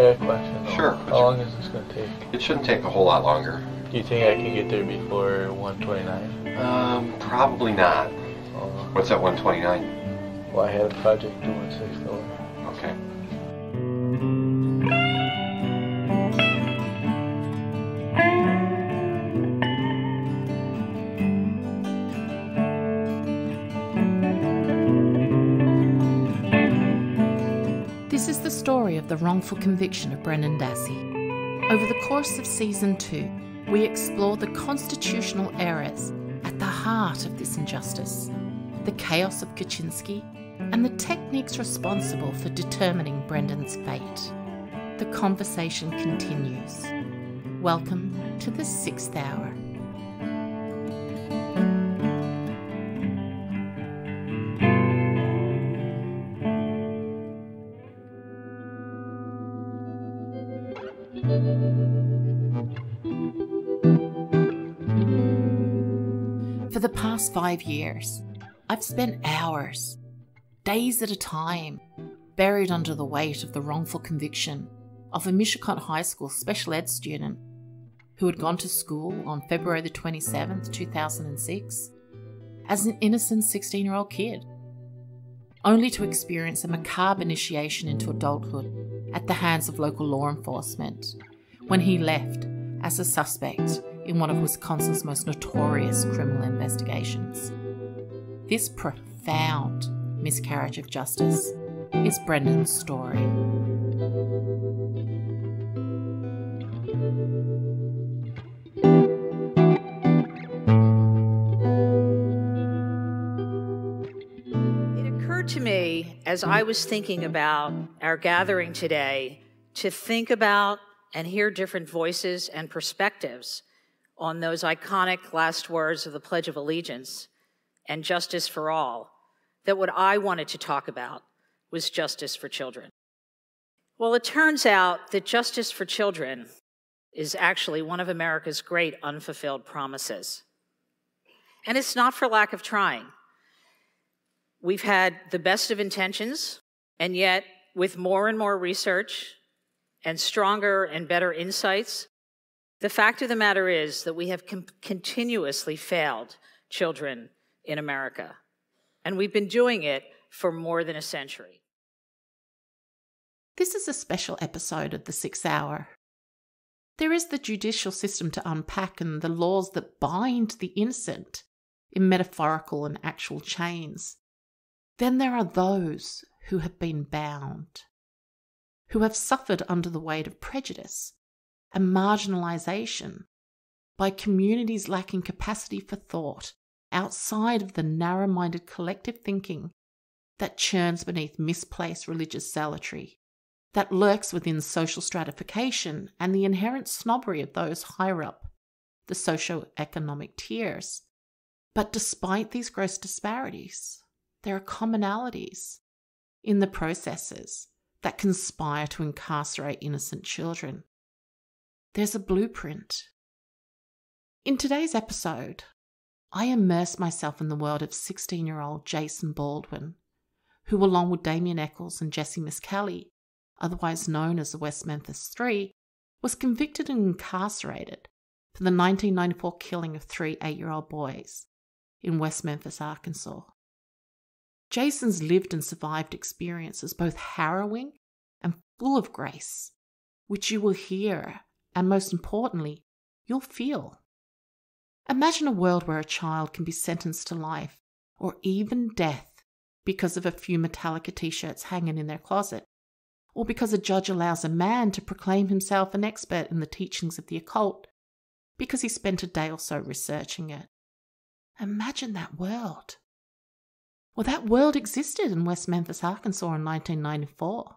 I got a question. Sure. How long is this going to take? It shouldn't take a whole lot longer. Do you think I can get there before 129? Probably not. What's that 129? Well, I had a project due in 6 hours. Okay. This is the story of the wrongful conviction of Brendan Dassey. Over the course of Season 2, we explore the constitutional errors at the heart of this injustice, the chaos of Kaczynski, and the techniques responsible for determining Brendan's fate. The conversation continues. Welcome to the 6th Hour. For the past 5 years, I've spent hours, days at a time, buried under the weight of the wrongful conviction of a Michigan High School special ed student who had gone to school on February the 27th, 2006, as an innocent 16-year-old kid, only to experience a macabre initiation into adulthood at the hands of local law enforcement when he left as a suspect in one of Wisconsin's most notorious criminal investigations. This profound miscarriage of justice is Brendan's story. It occurred to me as I was thinking about our gathering today to think about and hear different voices and perspectives on those iconic last words of the Pledge of Allegiance and justice for all, that what I wanted to talk about was justice for children. Well, it turns out that justice for children is actually one of America's great unfulfilled promises. And it's not for lack of trying. We've had the best of intentions, and yet with more and more research and stronger and better insights, the fact of the matter is that we have continuously failed children in America, and we've been doing it for more than a century. This is a special episode of the 6th Hour. There is the judicial system to unpack and the laws that bind the innocent in metaphorical and actual chains. Then there are those who have been bound, who have suffered under the weight of prejudice and marginalisation by communities lacking capacity for thought outside of the narrow-minded collective thinking that churns beneath misplaced religious zealotry, that lurks within social stratification and the inherent snobbery of those higher up the socio-economic tiers. But despite these gross disparities, there are commonalities in the processes that conspire to incarcerate innocent children. There's a blueprint. In today's episode, I immerse myself in the world of 16-year-old Jason Baldwin, who along with Damien Eccles and Jesse Miscali, otherwise known as the West Memphis 3, was convicted and incarcerated for the 1994 killing of 3 8-year-old boys in West Memphis, Arkansas. Jason's lived and survived experience is both harrowing and full of grace, which you will hear and, most importantly, you'll feel. Imagine a world where a child can be sentenced to life or even death because of a few Metallica t-shirts hanging in their closet, or because a judge allows a man to proclaim himself an expert in the teachings of the occult because he spent a day or so researching it. Imagine that world. Well, that world existed in West Memphis, Arkansas in 1994.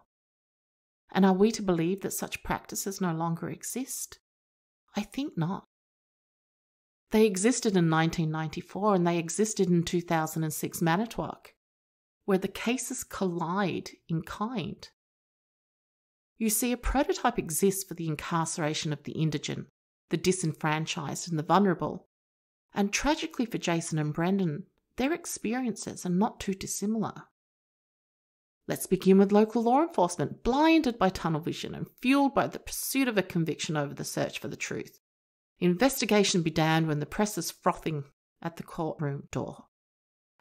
And are we to believe that such practices no longer exist? I think not. They existed in 1994 and they existed in 2006 Manitowoc, where the cases collide in kind. You see, a prototype exists for the incarceration of the indigent, the disenfranchised and the vulnerable. And tragically for Jason and Brendan, their experiences are not too dissimilar. Let's begin with local law enforcement, blinded by tunnel vision and fueled by the pursuit of a conviction over the search for the truth. Investigation be damned when the press is frothing at the courtroom door.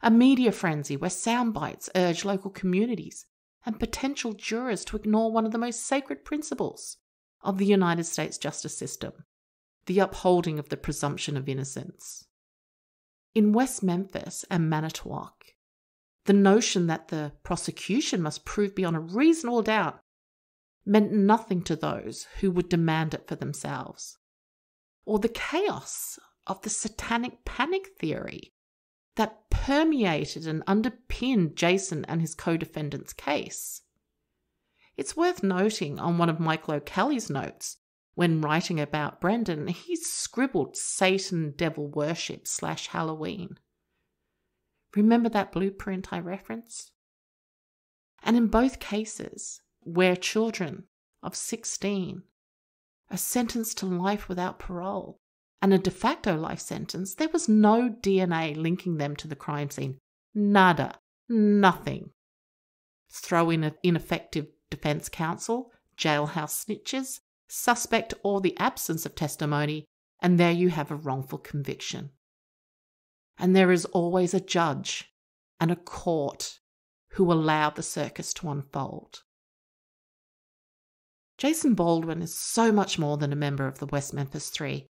A media frenzy where sound bites urge local communities and potential jurors to ignore one of the most sacred principles of the United States justice system, the upholding of the presumption of innocence. In West Memphis and Manitowoc, the notion that the prosecution must prove beyond a reasonable doubt meant nothing to those who would demand it for themselves. Or the chaos of the satanic panic theory that permeated and underpinned Jason and his co-defendants' case. It's worth noting on one of Mike O'Kelly's notes, when writing about Brendan, he scribbled Satan devil worship / Halloween. Remember that blueprint I referenced? And in both cases, where children of 16 are sentenced to life without parole and a de facto life sentence, there was no DNA linking them to the crime scene. Nada. Nothing. Throw in an ineffective defense counsel, jailhouse snitches, suspect, or the absence of testimony, and there you have a wrongful conviction. And there is always a judge and a court who allow the circus to unfold. Jason Baldwin is so much more than a member of the West Memphis Three.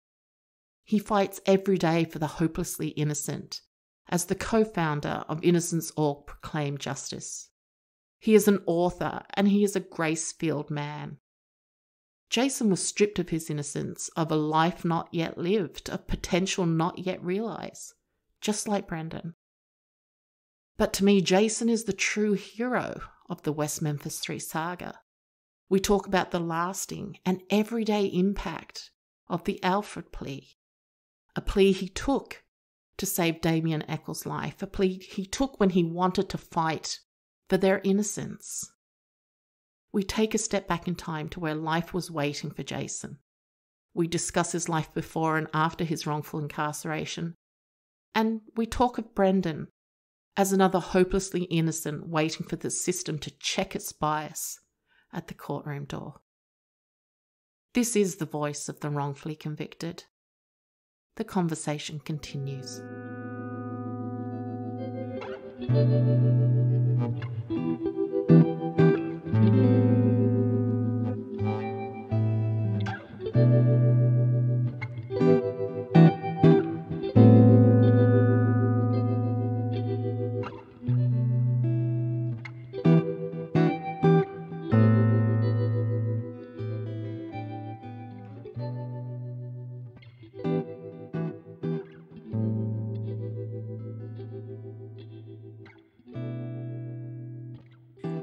He fights every day for the hopelessly innocent as the co-founder of Innocence.org Proclaim Justice. He is an author and he is a grace-filled man. Jason was stripped of his innocence, of a life not yet lived, of potential not yet realized, just like Brendan. But to me, Jason is the true hero of the West Memphis Three saga. We talk about the lasting and everyday impact of the Alford Plea, a plea he took to save Damien Eccles' life, a plea he took when he wanted to fight for their innocence. We take a step back in time to where life was waiting for Jason. We discuss his life before and after his wrongful incarceration. And we talk of Brendan as another hopelessly innocent waiting for the system to check its bias at the courtroom door. This is the voice of the wrongfully convicted. The conversation continues.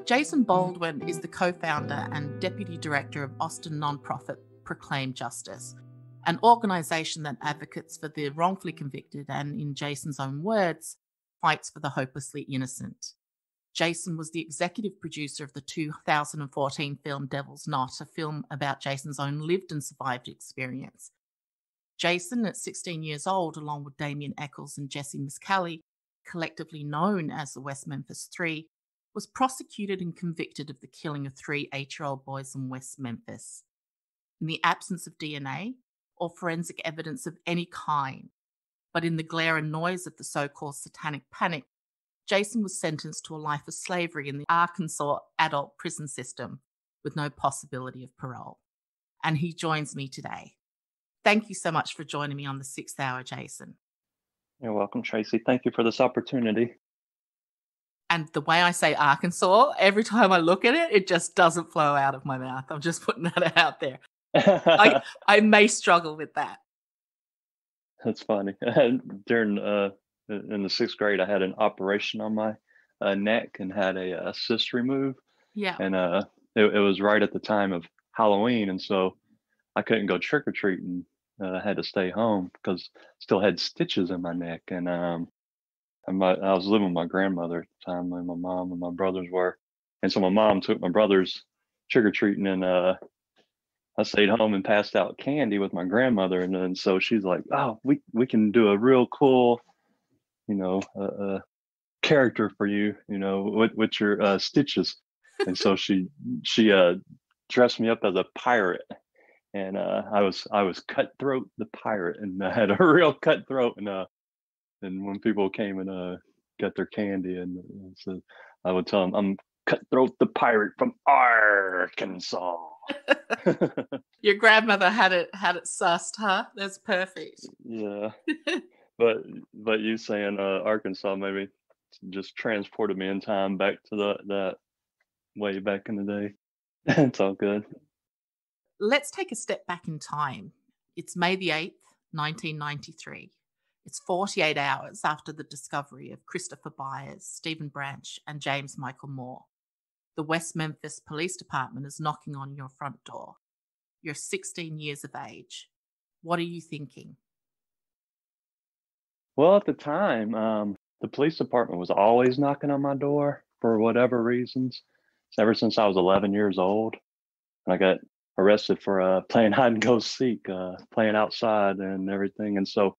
Jason Baldwin is the co-founder and deputy director of Austin nonprofit Proclaim Justice, an organisation that advocates for the wrongfully convicted and, in Jason's own words, fights for the hopelessly innocent. Jason was the executive producer of the 2014 film Devil's Knot, a film about Jason's own lived and survived experience. Jason, at 16 years old, along with Damien Eccles and Jesse Miscali, collectively known as the West Memphis Three, was prosecuted and convicted of the killing of 3 8-year-old boys in West Memphis. In the absence of DNA or forensic evidence of any kind, but in the glare and noise of the so-called satanic panic, Jason was sentenced to a life of slavery in the Arkansas adult prison system with no possibility of parole. And he joins me today. Thank you so much for joining me on the 6th Hour, Jason. You're welcome, Tracy. Thank you for this opportunity. And the way I say Arkansas, every time I look at it, it just doesn't flow out of my mouth. I'm just putting that out there. I may struggle with that. That's funny. During in the 6th grade, I had an operation on my neck and had a cyst removed. Yeah. And it was right at the time of Halloween, and so I couldn't go trick or treating. I had to stay home because I still had stitches in my neck, and I was living with my grandmother at the time, and my mom and my brothers were. And so my mom took my brothers trick-or-treating, and I stayed home and passed out candy with my grandmother. And then so she's like, oh, we can do a real cool, character for you, with your stitches. And so she dressed me up as a pirate, and I was Cutthroat the pirate, and I had a real cutthroat, and when people came and got their candy, and so I would tell them I'm Cutthroat the pirate from Arkansas. Your grandmother had it sussed, huh? That's perfect. Yeah. But you saying Arkansas maybe just transported me in time back to that way back in the day. It's all good. Let's take a step back in time. It's May the 8th, 1993. It's 48 hours after the discovery of Christopher Byers, Stephen Branch, and James Michael Moore. The West Memphis Police Department is knocking on your front door. You're 16 years of age. What are you thinking? Well, at the time, the police department was always knocking on my door for whatever reasons. Ever since I was 11 years old, and I got arrested for playing hide and go seek, playing outside and everything. And so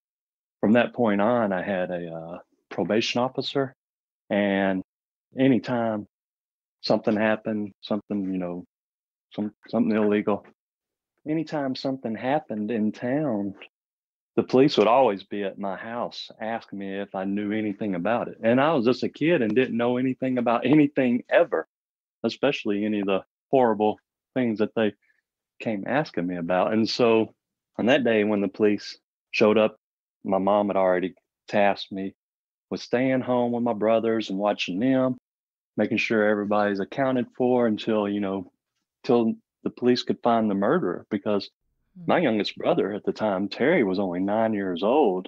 from that point on, I had a probation officer, and anytime something happened, something, something illegal, anytime something happened in town, the police would always be at my house asking me if I knew anything about it. And I was just a kid and didn't know anything about anything ever, especially any of the horrible things that they came asking me about. And so on that day when the police showed up, my mom had already tasked me with staying home with my brothers and watching them, making sure everybody's accounted for until the police could find the murderer. Because my youngest brother at the time, Terry, was only 9 years old,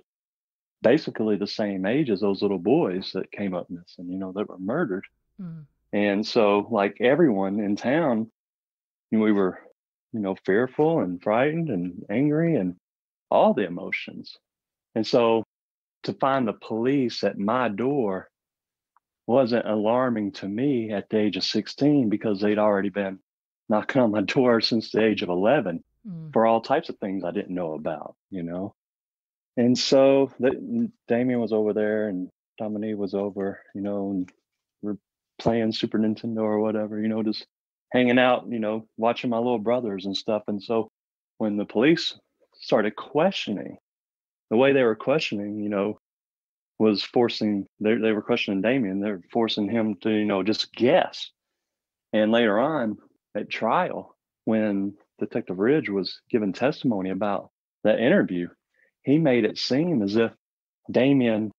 basically the same age as those little boys that came up missing, that were murdered. And so, like everyone in town, we were, fearful and frightened and angry and all the emotions. And so to find the police at my door wasn't alarming to me at the age of 16, because they'd already been knocking on my door since the age of 11 for all types of things I didn't know about, And so Damien was over there and Dominique was over, and we're playing Super Nintendo or whatever, just hanging out, watching my little brothers and stuff. And so when the police started questioning, the way they were questioning, was forcing, they were questioning Damien, they were forcing him to, just guess. And later on at trial, when Detective Ridge was giving testimony about that interview, he made it seem as if Damien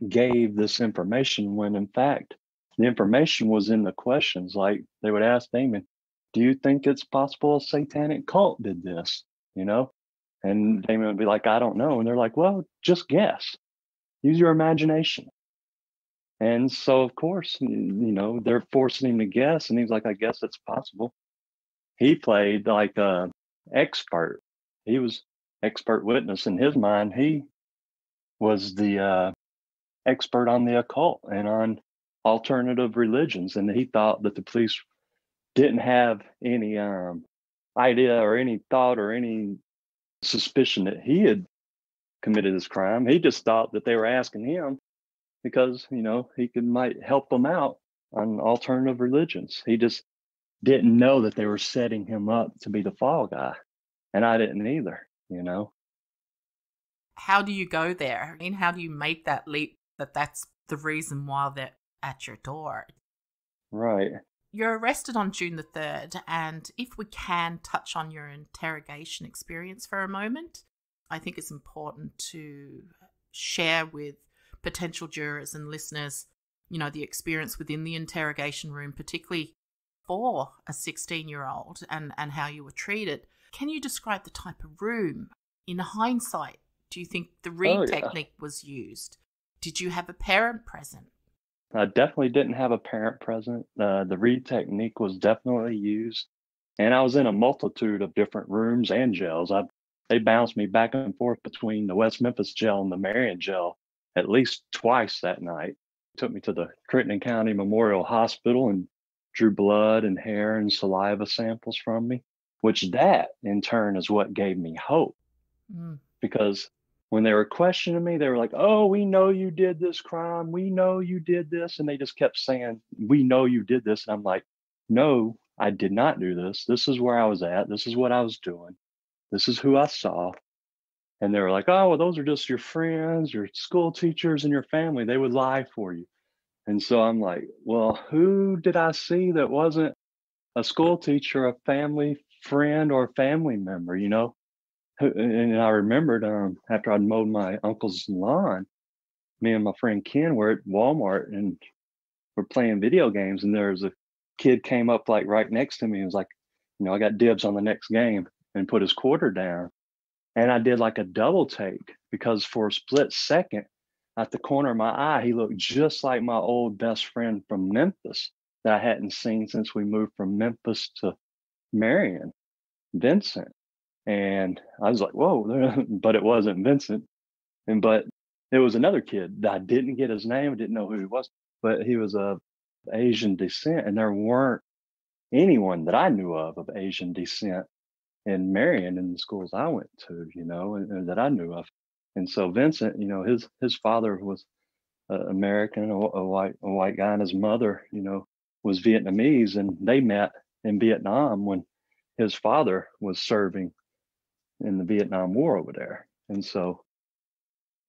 gave this information when in fact the information was in the questions. Like they would ask Damien, do you think it's possible a satanic cult did this? And Damien would be like, I don't know. And they're like, well, just guess. Use your imagination. And so, of course, they're forcing him to guess. And he's like, I guess it's possible. He played like a expert. He was expert witness in his mind. He was the expert on the occult and on alternative religions. And he thought that the police didn't have any idea or any thought or any suspicion that he had committed this crime. He just thought that they were asking him because, he might help them out on alternative religions. He just didn't know that they were setting him up to be the fall guy. And I didn't either, How do you go there? I mean, how do you make that leap that that's the reason why they're at your door? Right. You're arrested on June the 3rd, and if we can touch on your interrogation experience for a moment, I think it's important to share with potential jurors and listeners, the experience within the interrogation room, particularly for a 16-year-old and how you were treated. Can you describe the type of room? In hindsight, do you think the read technique was used? Did you have a parent present? I definitely didn't have a parent present. The read technique was definitely used. And I was in a multitude of different rooms and jails. They bounced me back and forth between the West Memphis jail and the Marion jail at least twice that night. Took me to the Crittenden County Memorial Hospital and drew blood and hair and saliva samples from me, which that in turn is what gave me hope. Because when they were questioning me, they were like, oh, we know you did this crime. We know you did this. And they just kept saying, we know you did this. And I'm like, no, I did not do this. This is where I was at. This is what I was doing. This is who I saw. And they were like, oh, well, those are just your friends, your school teachers, and your family. They would lie for you. And so I'm like, well, who did I see that wasn't a school teacher, a family friend, or a family member, you know? And I remembered after I'd mowed my uncle's lawn, me and my friend Ken were at Walmart and we're playing video games. And there was a kid came up like right next to me and was like, you know, I got dibs on the next game, and put his quarter down. And I did like a double take because for a split second, at the corner of my eye, he looked just like my old best friend from Memphis that I hadn't seen since we moved from Memphis to Marion, Vincent. And I was like, whoa, but it wasn't Vincent. But it was another kid that I didn't get his name, I didn't know who he was, but he was of Asian descent. And there weren't anyone that I knew of Asian descent in Marion in the schools I went to, you know, and that I knew of. And so Vincent, you know, his father was American, a white guy, and his mother, you know, was Vietnamese, and they met in Vietnam when his father was serving in the Vietnam War over there. And so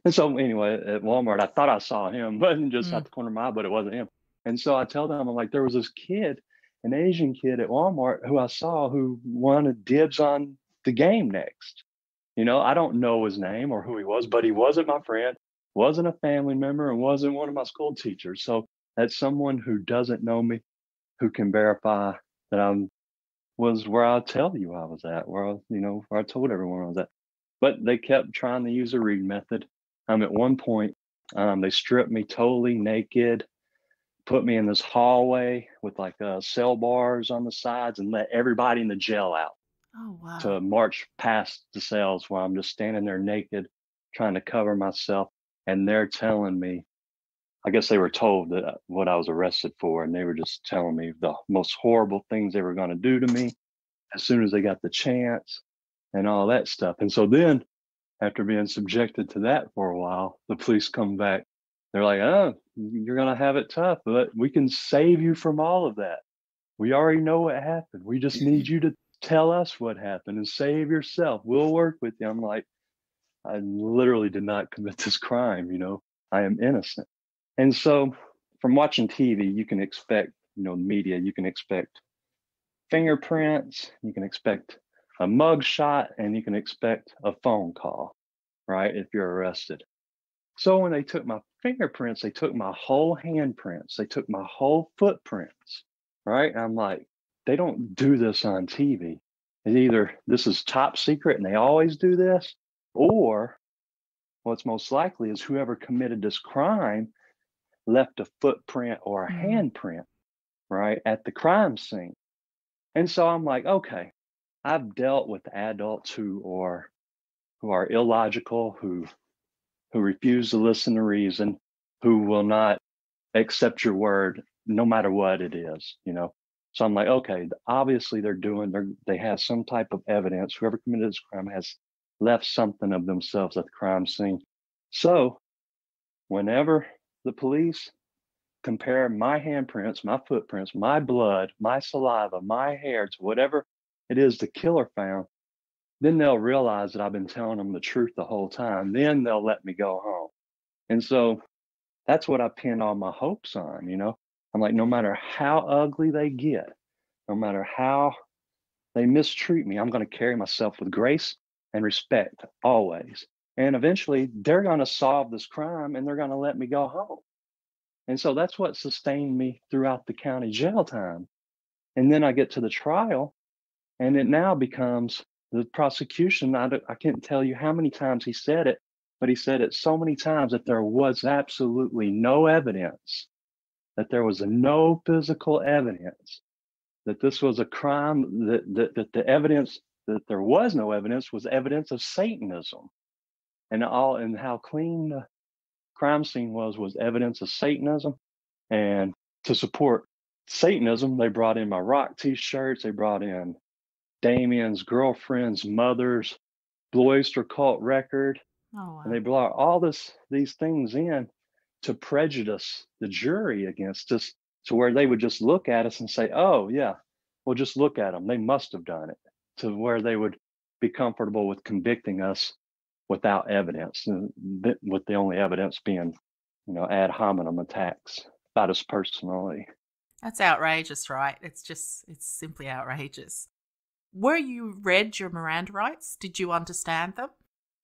anyway, at Walmart, I thought I saw him, but just at the corner of my eye, but it wasn't him. And so I tell them, I'm like, there was this kid, an Asian kid at Walmart who I saw who wanted dibs on the game next. You know, I don't know his name or who he was, but he wasn't my friend, wasn't a family member, and wasn't one of my school teachers. So that's someone who doesn't know me, who can verify that I was where I tell you I was at, where I told everyone I was at. But they kept trying to use a Reed method. At one point, they stripped me totally naked, put me in this hallway with like cell bars on the sides, and let everybody in the jail out. Oh, wow. To march past the cells while I'm just standing there naked, trying to cover myself. And they're telling me, I guess they were told that what I was arrested for, and they were just telling me the most horrible things they were going to do to me as soon as they got the chance and all that stuff. And so then, after being subjected to that for a while, the police come back. They're like, oh, you're going to have it tough, but we can save you from all of that. We already know what happened. We just need you to tell us what happened and save yourself. We'll work with you. I'm like, I literally did not commit this crime. You know, I am innocent. And so from watching TV, you can expect, you know, media, you can expect fingerprints, you can expect a mug shot, and you can expect a phone call, right? If you're arrested. So when they took my fingerprints, they took my whole handprints, they took my whole footprints, right? And I'm like, they don't do this on TV. It's either this is top secret and they always do this, or what's most likely is whoever committed this crime left a footprint or a handprint, right, at the crime scene. And so I'm like, okay, I've dealt with adults who are illogical, who refuse to listen to reason, who will not accept your word no matter what it is, you know. So I'm like, okay, obviously they have some type of evidence. Whoever committed this crime has left something of themselves at the crime scene. So whenever the police compare my handprints, my footprints, my blood, my saliva, my hair to whatever it is the killer found, then they'll realize that I've been telling them the truth the whole time. Then they'll let me go home. And so that's what I pinned all my hopes on, you know. I'm like, no matter how ugly they get, no matter how they mistreat me, I'm going to carry myself with grace and respect always. And eventually they're going to solve this crime and they're going to let me go home. And so that's what sustained me throughout the county jail time. And then I get to the trial, and it now becomes the prosecution. I can't tell you how many times he said it, but he said it so many times that there was absolutely no evidence, that there was no physical evidence, that this was a crime, that the evidence, that there was no evidence, was evidence of Satanism. And how clean the crime scene was evidence of Satanism. And to support Satanism, they brought in my rock t-shirts, they brought in Damien's girlfriend's mother's Blue Oyster Cult record. Oh, wow. And they brought all these things in to prejudice the jury against us, to where they would just look at us and say, oh, yeah, well, just look at them. They must have done it, to where they would be comfortable with convicting us without evidence, with the only evidence being, ad hominem attacks about us personally. That's outrageous, right? It's simply outrageous. Were you read your Miranda rights? Did you understand them?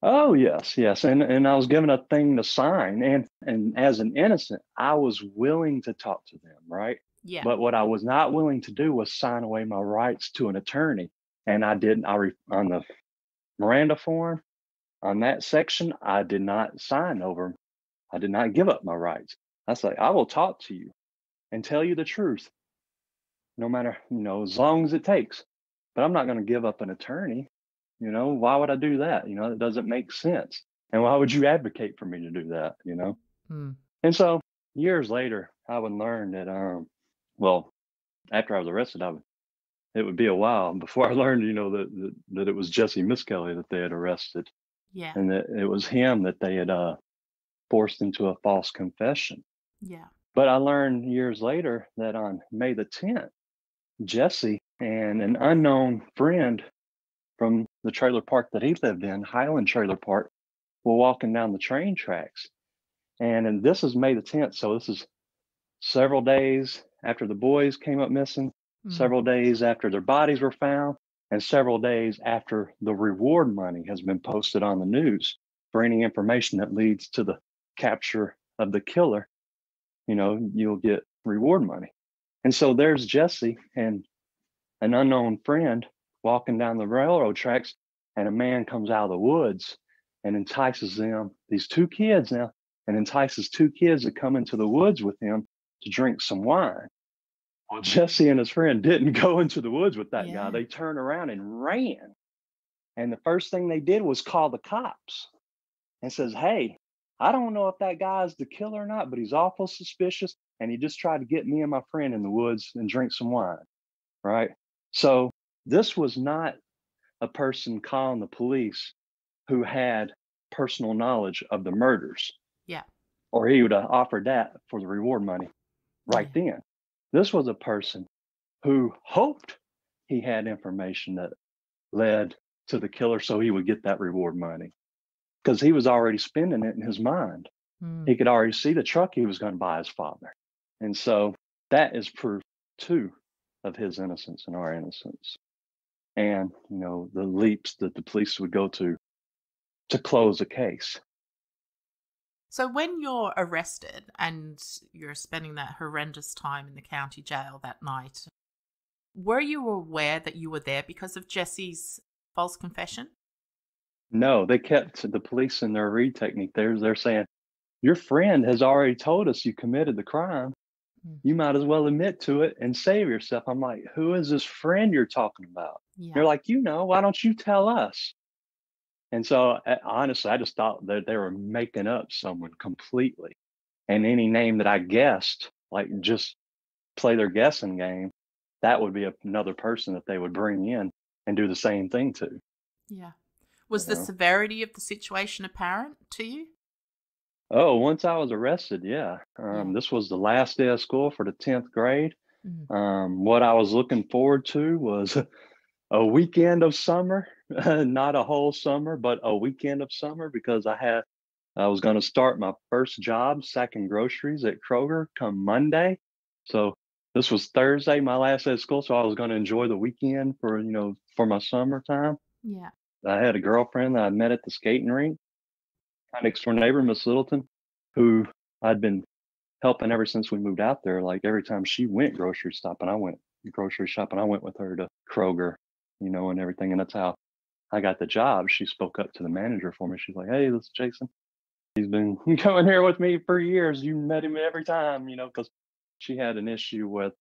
Oh, yes. And I was given a thing to sign. And as an innocent, I was willing to talk to them, right? Yeah. But what I was not willing to do was sign away my rights to an attorney. And I didn't, on the Miranda form, on that section, I did not sign over. I did not give up my rights. I say, I will talk to you and tell you the truth, no matter, as long as it takes. But I'm not going to give up an attorney. Why would I do that? It doesn't make sense. And why would you advocate for me to do that? Mm. And so years later, I would learn that, after I was arrested, it would be a while before I learned, that it was Jesse Miskelly that they had arrested. Yeah. And that it was him that they had forced into a false confession. Yeah. But I learned years later that on May the 10th, Jesse and an unknown friend from the trailer park that he lived in, Highland Trailer Park, were walking down the train tracks. And this is May the 10th, so this is several days after the boys came up missing, several days after their bodies were found, and several days after the reward money has been posted on the news for any information that leads to the capture of the killer. You'll get reward money. And so there's Jesse and an unknown friend walking down the railroad tracks, and a man comes out of the woods and entices them, these two kids now, and entices two kids to come into the woods with him to drink some wine. Well, Jesse and his friend didn't go into the woods with that guy. They turned around and ran. And the first thing they did was call the cops and says, hey, I don't know if that guy is the killer or not, but he's awful suspicious. And he just tried to get me and my friend in the woods and drink some wine. Right. So this was not a person calling the police who had personal knowledge of the murders. Yeah. Or he would have offered that for the reward money right then. This was a person who hoped he had information that led to the killer so he would get that reward money, because he was already spending it in his mind. He could already see the truck he was going to buy his father. And so that is proof too of his innocence and our innocence. And, the leaps that the police would go to close a case. So when you're arrested and you're spending that horrendous time in the county jail that night, were you aware that you were there because of Jesse's false confession? No, they kept the police in their read technique. They're saying, your friend has already told us you committed the crime. You might as well admit to it and save yourself. I'm like, who is this friend you're talking about? Yeah. They're like, why don't you tell us? And so honestly, I just thought that they were making up someone completely. And any name that I guessed, like just play their guessing game, that would be another person that they would bring in and do the same thing to. Yeah. Was the severity of the situation apparent to you? Oh, once I was arrested, yeah. This was the last day of school for the 10th grade. What I was looking forward to was a weekend of summer, not a whole summer, but a weekend of summer, because I was going to start my first job sacking groceries at Kroger come Monday. So this was Thursday, my last day of school. So I was going to enjoy the weekend for my summertime. Yeah. I had a girlfriend that I met at the skating rink, my next door neighbor, Miss Littleton, who I'd been helping ever since we moved out there. Like every time she went grocery shopping, I went with her to Kroger, and everything. And that's how I got the job. She spoke up to the manager for me. She's like, hey, this is Jason. He's been coming here with me for years. You met him every time, because she had an issue with,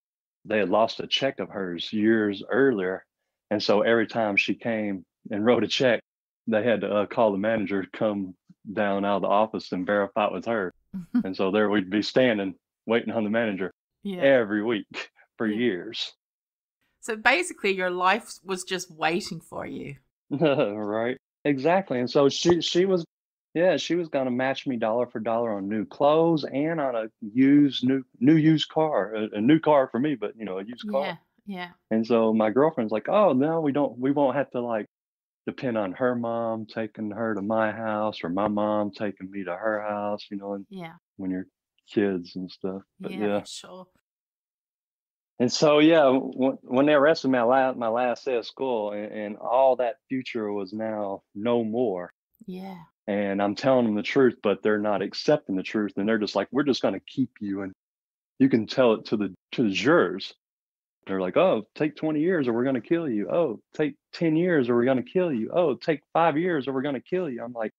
they had lost a check of hers years earlier. And so every time she came and wrote a check, they had to call the manager to come down out of the office and verify it with her. And so there we'd be standing waiting on the manager every week for years. So basically your life was just waiting for you. Right. Exactly. And so she was Yeah, she was gonna match me dollar for dollar on new clothes and on a used car, a new car for me, but a used car. Yeah. Yeah. And so my girlfriend's like, "Oh no, we won't have to like depend on her mom taking her to my house or my mom taking me to her house, and Yeah. when you're kids and stuff." But Yeah, yeah. for sure. And so yeah, when they arrested me my last day of school, and all that future was now no more. Yeah. And I'm telling them the truth, but they're not accepting the truth, and they're just like, "We're just going to keep you, and you can tell it to the jurors." They're like, "Oh, take 20 years or we're going to kill you. Oh, take 10 years or we're going to kill you. Oh, take 5 years or we're going to kill you." I'm like,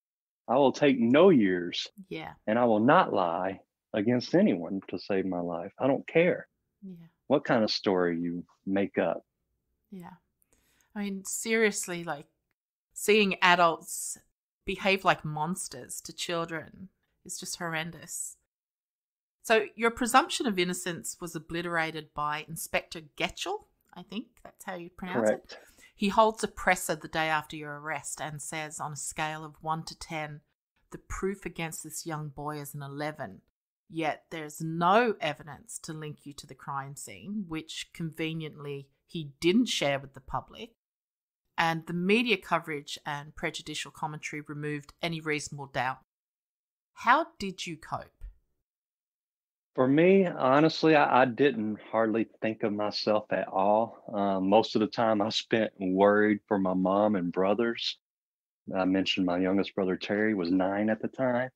"I will take no years, Yeah. and I will not lie against anyone to save my life. I don't care Yeah. what kind of story you make up." Yeah. I mean, seriously, like seeing adults behave like monsters to children is just horrendous. So your presumption of innocence was obliterated by Inspector Getchell, I think that's how you pronounce it. Correct. He holds a presser the day after your arrest and says, on a scale of 1 to 10, the proof against this young boy is an 11. Yet there's no evidence to link you to the crime scene, which conveniently he didn't share with the public. And the media coverage and prejudicial commentary removed any reasonable doubt. How did you cope? For me, honestly, I didn't hardly think of myself at all. Most of the time I spent worried for my mom and brothers. I mentioned my youngest brother, Terry, was 9 at the time.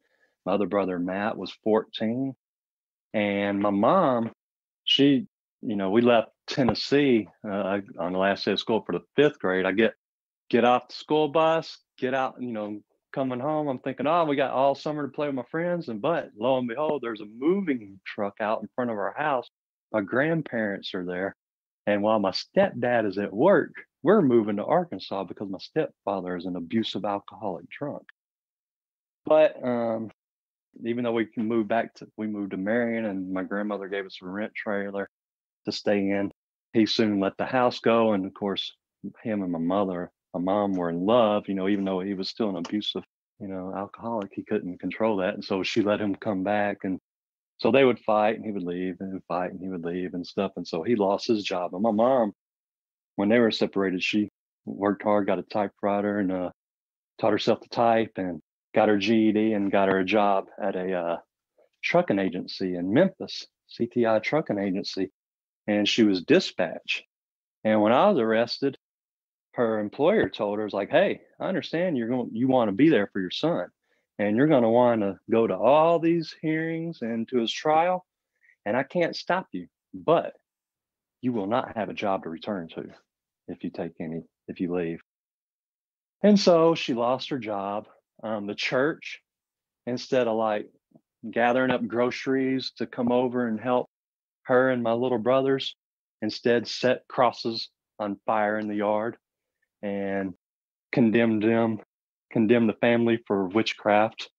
My other brother, Matt, was 14. And my mom, she, we left Tennessee on the last day of school for the 5th grade. I get off the school bus, get out, coming home. I'm thinking, oh, we got all summer to play with my friends. But lo and behold, there's a moving truck out in front of our house. My grandparents are there. And while my stepdad is at work, we're moving to Arkansas because my stepfather is an abusive alcoholic drunk. But even though we moved to Marion, and my grandmother gave us a rent trailer to stay in, he soon let the house go. And of course, him and my mom were in love, even though he was still an abusive, alcoholic, he couldn't control that. And so she let him come back. And so they would fight and he would leave, and he'd fight and he would leave and stuff. And so he lost his job. And my mom, when they were separated, she worked hard, got a typewriter, and taught herself to type, and got her GED and got her a job at a trucking agency in Memphis, CTI trucking agency. And she was dispatch. And when I was arrested, her employer told her, "Is like, hey, I understand you want to be there for your son, and you're going to want to go to all these hearings and to his trial, and I can't stop you, but you will not have a job to return to if you leave." And so she lost her job. The church, instead of like gathering up groceries to come over and help her and my little brothers, instead set crosses on fire in the yard and condemned the family for witchcraft.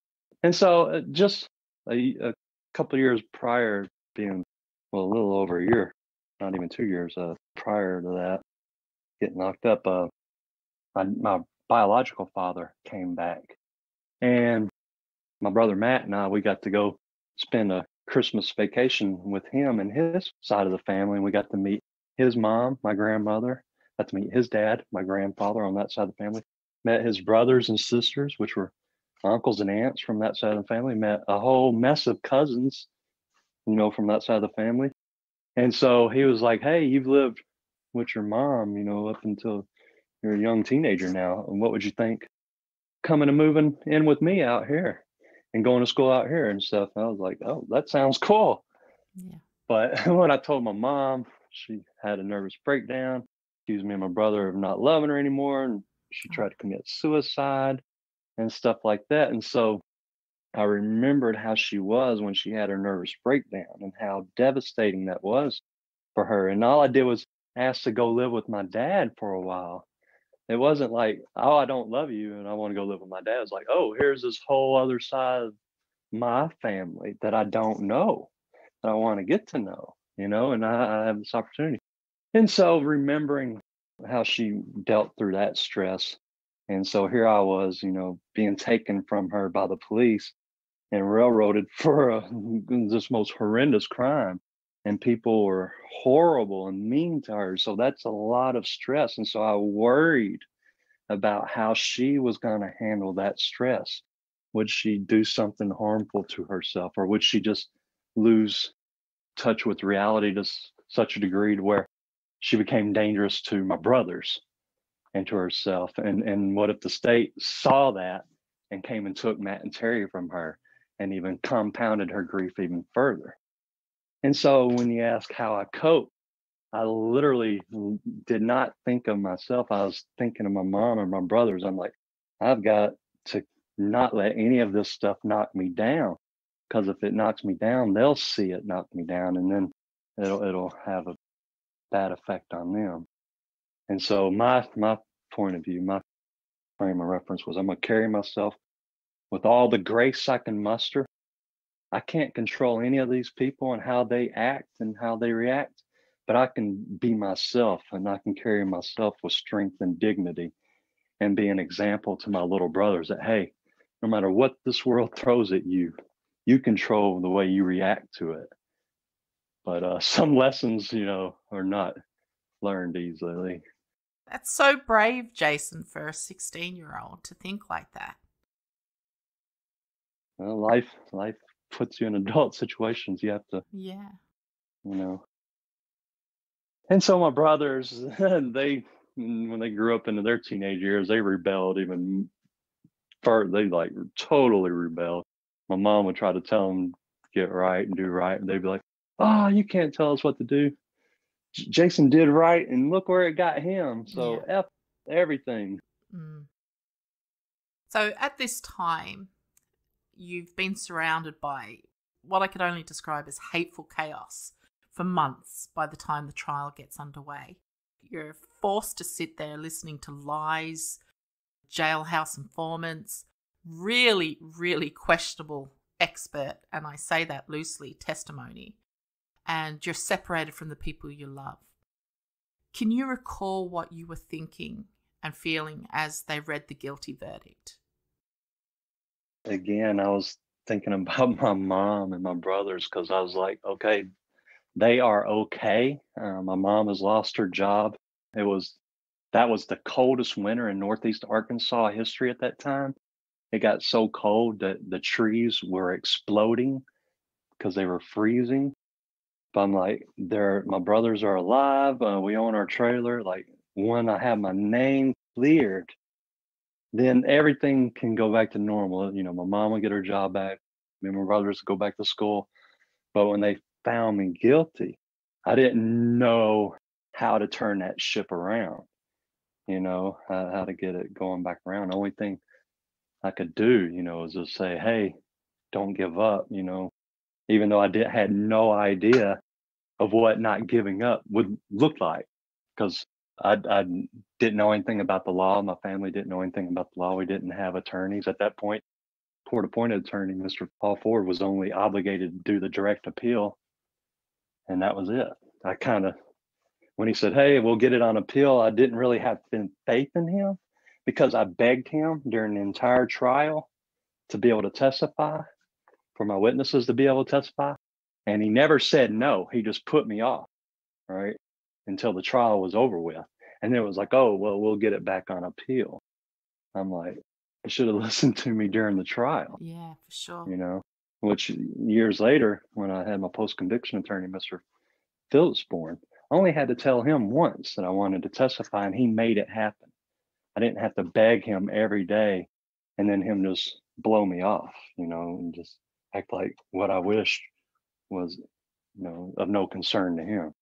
And so just a couple of years prior, being, well, a little over a year, not even 2 years prior to that, getting locked up, my biological father came back. And my brother Matt and I, we got to go spend a Christmas vacation with him and his side of the family. And we got to meet his mom, my grandmother, got to meet his dad, my grandfather on that side of the family, met his brothers and sisters, which were uncles and aunts from that side of the family, met a whole mess of cousins, from that side of the family. And so he was like, "Hey, you've lived with your mom, up until you're a young teenager now. And what would you think coming and moving in with me out here and going to school out here and stuff?" And I was like, "Oh, that sounds cool." Yeah. But when I told my mom, she had a nervous breakdown, accused me and my brother of not loving her anymore, and she tried to commit suicide and stuff like that. And so I remembered how she was when she had her nervous breakdown and how devastating that was for her. And all I did was ask to go live with my dad for a while. It wasn't like, "Oh, I don't love you and I want to go live with my dad." It's like, "Oh, here's this whole other side of my family that I don't know, that I want to get to know, and I have this opportunity." And so remembering how she dealt through that stress, And so here I was, being taken from her by the police and railroaded for this most horrendous crime. And people were horrible and mean to her. So that's a lot of stress. And so I worried about how she was going to handle that stress. Would she do something harmful to herself, or would she just lose touch with reality to such a degree to where she became dangerous to my brothers and to herself? And what if the state saw that and came and took Matt and Terry from her and even compounded her grief even further? And so when you ask how I cope, I literally did not think of myself. I was thinking of my mom and my brothers. I'm like, I've got to not let any of this stuff knock me down, because if it knocks me down, they'll see it knock me down, and then it'll have a bad effect on them. And so my point of view, my frame of reference was, I'm gonna carry myself with all the grace I can muster. I can't control any of these people and how they act and how they react, but I can be myself, and I can carry myself with strength and dignity and be an example to my little brothers that, hey, no matter what this world throws at you, you control the way you react to it. But some lessons, are not learned easily. That's so brave, Jason, for a 16-year-old to think like that. Well, life puts you in adult situations. You have to, Yeah. And so my brothers, when they grew up into their teenage years, they rebelled even further. They totally rebelled. My mom would try to tell them get right and do right, and they'd be like, "Oh, you can't tell us what to do. Jason did right, and look where it got him. So F everything." Mm. So at this time, you've been surrounded by what I could only describe as hateful chaos for months by the time the trial gets underway. You're forced to sit there listening to lies, jailhouse informants, really, really questionable expert, and I say that loosely, testimony, and you're separated from the people you love. Can you recall what you were thinking and feeling as they read the guilty verdict? Again, I was thinking about my mom and my brothers, because I was like, okay, they are okay. My mom has lost her job. That was the coldest winter in Northeast Arkansas history at that time. It got so cold that the trees were exploding because they were freezing. But I'm like, my brothers are alive. We own our trailer. Like, when I have my name cleared, then everything can go back to normal. My mom will get her job back. Me and my brothers go back to school. But when they found me guilty, I didn't know how to turn that ship around, how to get it going back around. The only thing I could do, is just say, hey, don't give up, even though I had no idea of what not giving up would look like, because I didn't know anything about the law. My family didn't know anything about the law. We didn't have attorneys at that point. Court-appointed attorney, Mr. Paul Ford, was only obligated to do the direct appeal, and that was it. I kind of, when he said, hey, we'll get it on appeal, I didn't really have faith in him, because I begged him during the entire trial to be able to testify, for my witnesses to be able to testify. And he never said no. He just put me off, right, until the trial was over with. And then it was like, oh, well, we'll get it back on appeal. I'm like, I should have listened to me during the trial. Yeah, for sure. Which years later, when I had my post-conviction attorney, Mr. Phillipsborn, I only had to tell him once that I wanted to testify, and he made it happen. I didn't have to beg him every day and then him just blow me off, and just act like what I wished was, of no concern to him.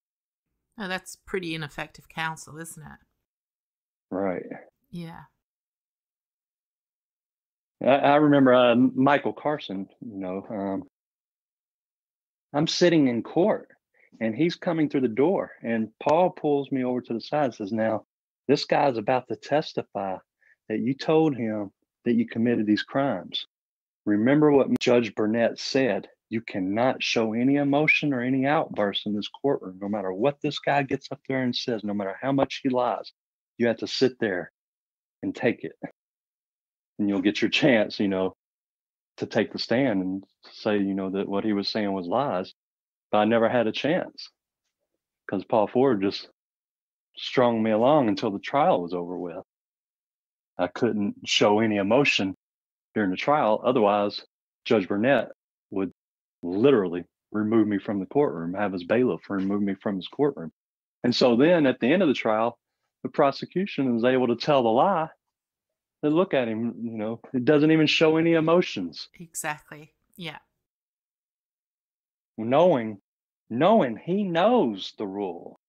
Oh, that's pretty ineffective counsel, isn't it? Right. Yeah. I remember Michael Carson, I'm sitting in court and he's coming through the door, and Paul pulls me over to the side and says, now, this guy's about to testify that you told him that you committed these crimes. Remember what Judge Burnett said. You cannot show any emotion or any outburst in this courtroom, no matter what this guy gets up there and says, no matter how much he lies. You have to sit there and take it. And you'll get your chance, to take the stand and say, that what he was saying was lies. But I never had a chance because Paul Ford just strung me along until the trial was over with. I couldn't show any emotion during the trial. Otherwise, Judge Burnett would literally remove me from the courtroom, have his bailiff remove me from his courtroom. And so then at the end of the trial, the prosecution was able to tell the lie. They look at him, it doesn't even show any emotions. Exactly. Yeah. Knowing he knows the rule.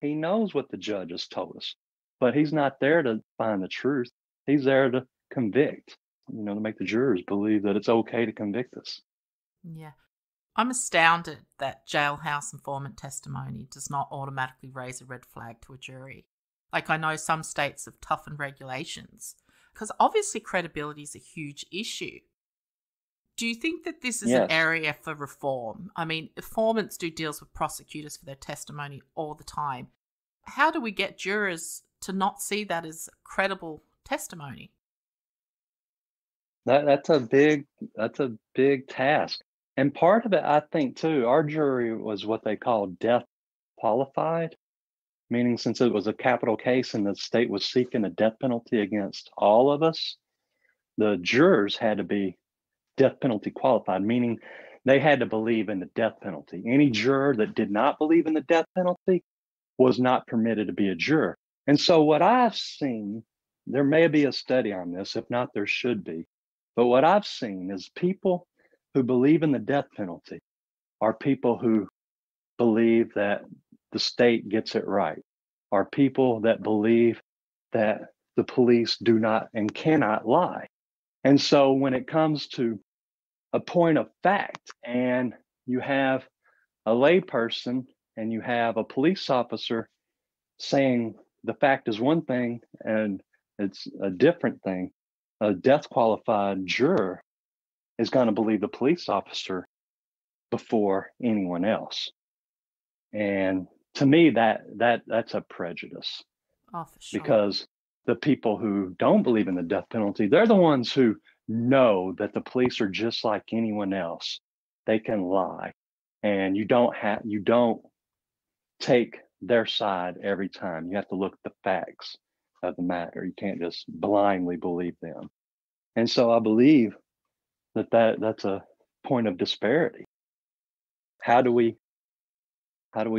He knows what the judge has told us, but he's not there to find the truth. He's there to convict, to make the jurors believe that it's okay to convict us. Yeah. I'm astounded that jailhouse informant testimony does not automatically raise a red flag to a jury. Like, I know some states have toughened regulations because obviously credibility is a huge issue. Do you think that this is an area for reform? I mean, informants do deals with prosecutors for their testimony all the time. How do we get jurors to not see that as credible testimony? That's a big task. And part of it, I think, too, our jury was what they call death qualified, meaning since it was a capital case and the state was seeking a death penalty against all of us, the jurors had to be death penalty qualified, meaning they had to believe in the death penalty. Any juror that did not believe in the death penalty was not permitted to be a juror. And so what I've seen, there may be a study on this, if not, there should be. But what I've seen is people who believe in the death penalty are people who believe that the state gets it right, are people that believe that the police do not and cannot lie. And so when it comes to a point of fact and you have a layperson and you have a police officer saying the fact is one thing and it's a different thing, a death qualified juror is going to believe the police officer before anyone else. And to me, that's a prejudice. Oh, for sure. Because the people who don't believe in the death penalty, they're the ones who know that the police are just like anyone else. They can lie. And you don't take their side every time. You have to look at the facts of the matter. You can't just blindly believe them. And so I believe that's a point of disparity. How do we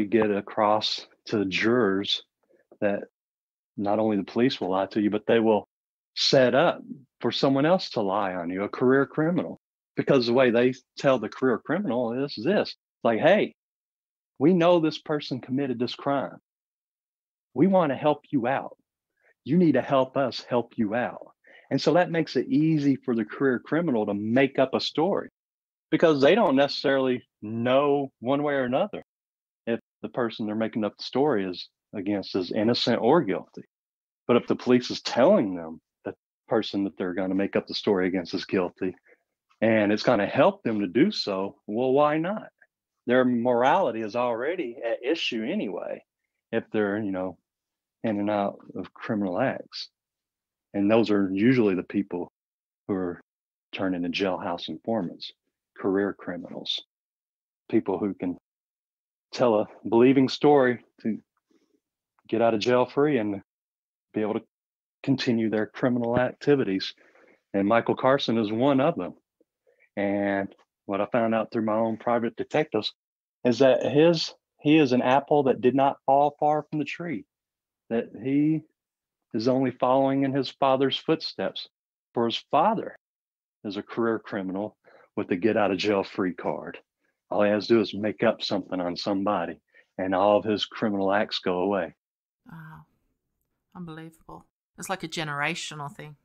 get across to jurors that not only the police will lie to you, but they will set up for someone else to lie on you, a career criminal? Because the way they tell the career criminal is this, like, hey, we know this person committed this crime. We want to help you out. You need to help us help you out. And so that makes it easy for the career criminal to make up a story because they don't necessarily know one way or another if the person they're making up the story is against is innocent or guilty. But if the police is telling them that the person that they're going to make up the story against is guilty and it's going to help them to do so, well, why not? Their morality is already at issue anyway if they're, in and out of criminal acts. And those are usually the people who are turned into jailhouse informants, career criminals, people who can tell a believing story to get out of jail free and be able to continue their criminal activities. And Michael Carson is one of them. And what I found out through my own private detectives is that he is an apple that did not fall far from the tree, that he is only following in his father's footsteps. For his father is a career criminal with a get out of jail free card. All he has to do is make up something on somebody and all of his criminal acts go away. Wow. Unbelievable. It's like a generational thing.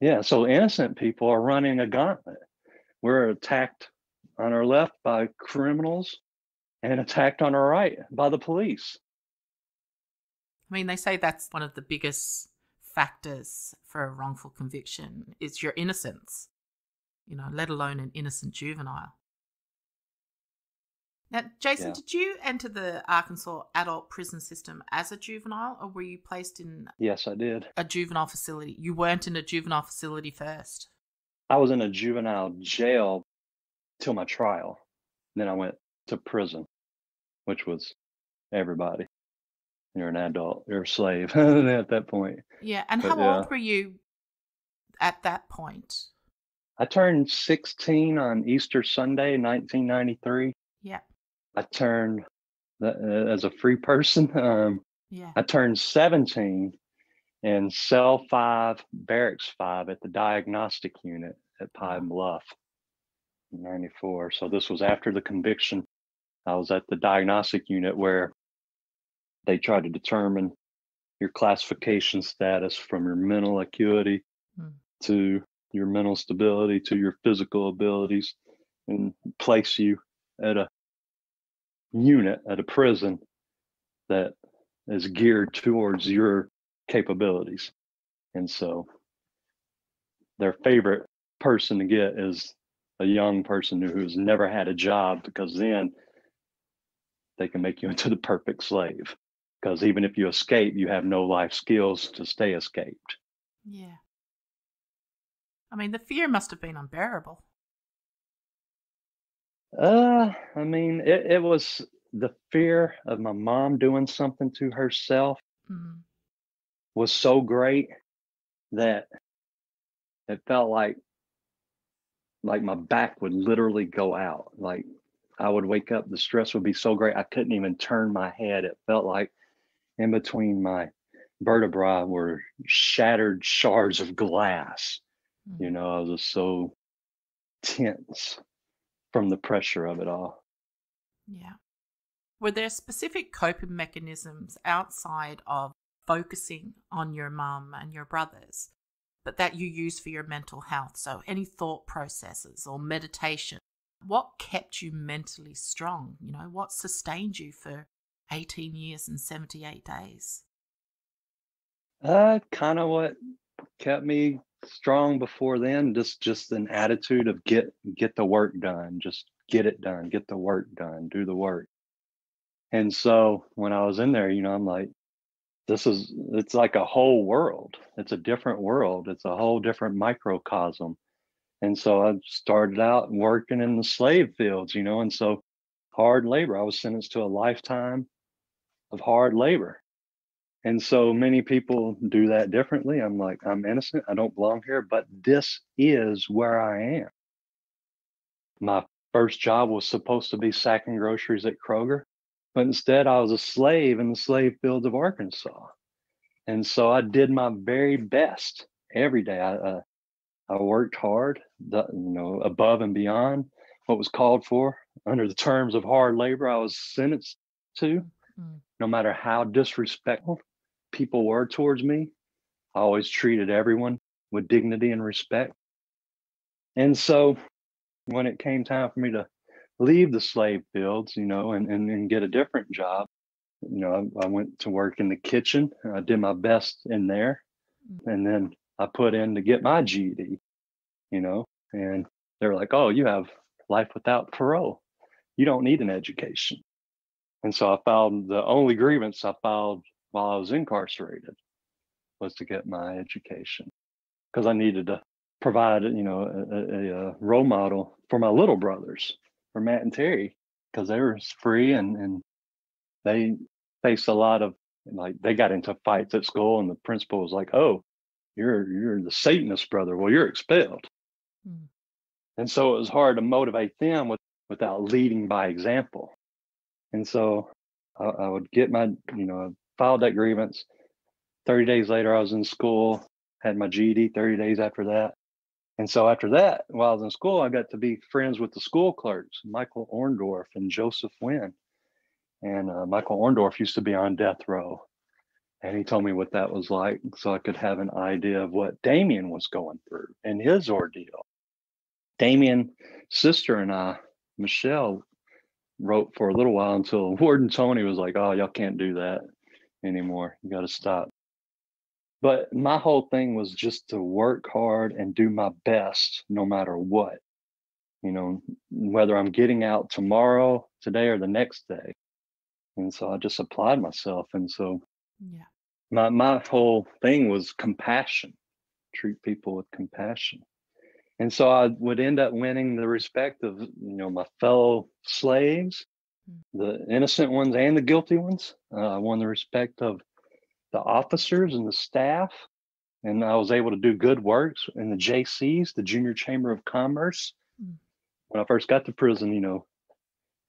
Yeah, so innocent people are running a gauntlet. We're attacked on our left by criminals and attacked on our right by the police. I mean, they say that's one of the biggest factors for a wrongful conviction is your innocence, let alone an innocent juvenile. Now, Jason, Yeah. did you enter the Arkansas adult prison system as a juvenile, or were you placed in Yes, I did. a juvenile facility? You weren't in a juvenile facility first. I was in a juvenile jail till my trial. Then I went to prison, which was everybody. You're an adult, you're a slave at that point. Yeah, and But how old were you at that point? I turned 16 on Easter Sunday, 1993. Yeah, I turned as a free person. yeah. I turned 17 in cell 5, barracks 5 at the diagnostic unit at Pine Bluff in 94. So this was after the conviction. I was at the diagnostic unit where they tried to determine your classification status from your mental acuity to your mental stability to your physical abilities, and place you at a unit, at a prison that is geared towards your capabilities. And so their favorite person to get is a young person who's never had a job, because then they can make you into the perfect slave. Because even if you escape, you have no life skills to stay escaped. Yeah. I mean, the fear must have been unbearable. I mean, it was the fear of my mom doing something to herself was so great that it felt like my back would literally go out. Like I would wake up, the stress would be so great I couldn't even turn my head. It felt like in between my vertebrae were shattered shards of glass. You know, I was just so tense from the pressure of it all. Yeah. Were there specific coping mechanisms outside of focusing on your mum and your brothers, but that you use for your mental health? So any thought processes or meditation? What kept you mentally strong? You know, what sustained you for 18 years and 78 days? Kind of what kept me strong before then, just an attitude of get the work done, just get it done, get the work done, do the work. And so when I was in there, you know, I'm like, it's like a whole world. It's a different world. It's a whole different microcosm. And so I started out working in the slave fields, you know, and so hard labor. I was sentenced to a lifetime of hard labor. And so many people do that differently. I'm like, I'm innocent. I don't belong here, but this is where I am. My first job was supposed to be sacking groceries at Kroger, but instead I was a slave in the slave fields of Arkansas. And so I did my very best every day. I worked hard, above and beyond what was called for under the terms of hard labor I was sentenced to. No matter how disrespectful people were towards me, I always treated everyone with dignity and respect. And so when it came time for me to leave the slave fields, you know, and get a different job, you know, I went to work in the kitchen. I did my best in there. And then I put in to get my GED, you know, and they were like, oh, you have life without parole. You don't need an education. And so I filed, the only grievance I filed while I was incarcerated was to get my education, because I needed to provide, you know, a role model for my little brothers, for Matt and Terry, because they were free and they faced a lot of, like, they got into fights at school, and the principal was like, oh, you're the Satanist brother. Well, you're expelled. And so it was hard to motivate them without leading by example. And so I would get my, you know, I filed that grievance. 30 days later, I was in school, had my GED 30 days after that. And so after that, while I was in school, I got to be friends with the school clerks, Michael Orndorff and Joseph Wynn. And Michael Orndorff used to be on death row. And he told me what that was like, so I could have an idea of what Damien was going through and his ordeal. Damien's sister and I, Michelle, wrote for a little while until Warden Tony was like, oh, y'all can't do that anymore. You got to stop. But my whole thing was just to work hard and do my best no matter what. whether I'm getting out tomorrow, today, or the next day. And so I just applied myself. And so Yeah. my whole thing was compassion, treat people with compassion. And so I would end up winning the respect of, my fellow slaves, the innocent ones and the guilty ones. I won the respect of the officers and the staff. And I was able to do good works in the JCs, the Junior Chamber of Commerce. When I first got to prison,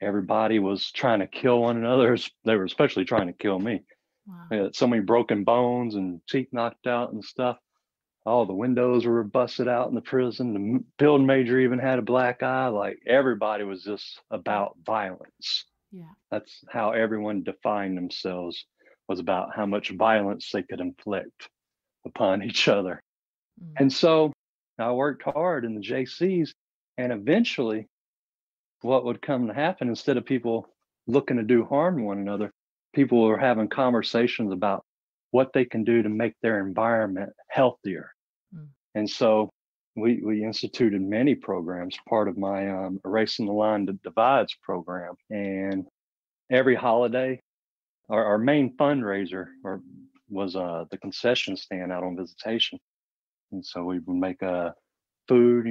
everybody was trying to kill one another. They were especially trying to kill me. Wow. I had so many broken bones and teeth knocked out and stuff. All the windows were busted out in the prison. The building major even had a black eye. Like, everybody was just about violence. Yeah. That's how everyone defined themselves, was about how much violence they could inflict upon each other. And so I worked hard in the JCs, and eventually what would come to happen, instead of people looking to do harm to one another, people were having conversations about what they can do to make their environment healthier. And so we instituted many programs, part of my Erasing the Line That Divides program. And every holiday, our main fundraiser was the concession stand out on Visitation. And so we would make food,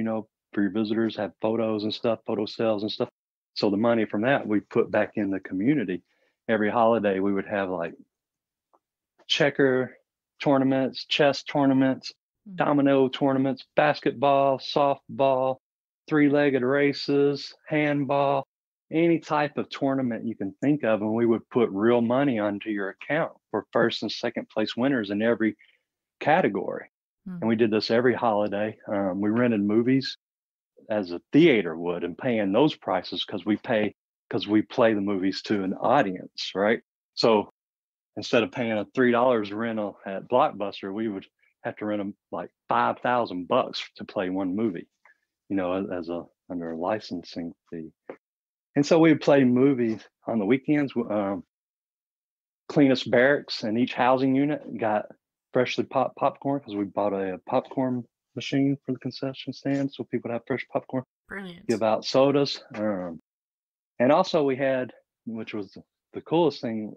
for your visitors, have photos and stuff, photo cells and stuff. So the money from that we put back in the community. Every holiday we would have like checker tournaments, chess tournaments, domino tournaments, basketball, softball, three-legged races, handball, any type of tournament you can think of. And we would put real money onto your account for first and second place winners in every category. And we did this every holiday. We rented movies as a theater would, and paying those prices because we play the movies to an audience, right? So instead of paying a $3 rental at Blockbuster, we would have to rent them like $5,000 to play one movie, under a licensing fee. And so we would play movies on the weekends. Cleanest barracks in each housing unit got freshly popped popcorn, because we bought a popcorn machine for the concession stand so people would have fresh popcorn. Brilliant. Give out sodas. And also we had, which was the coolest thing,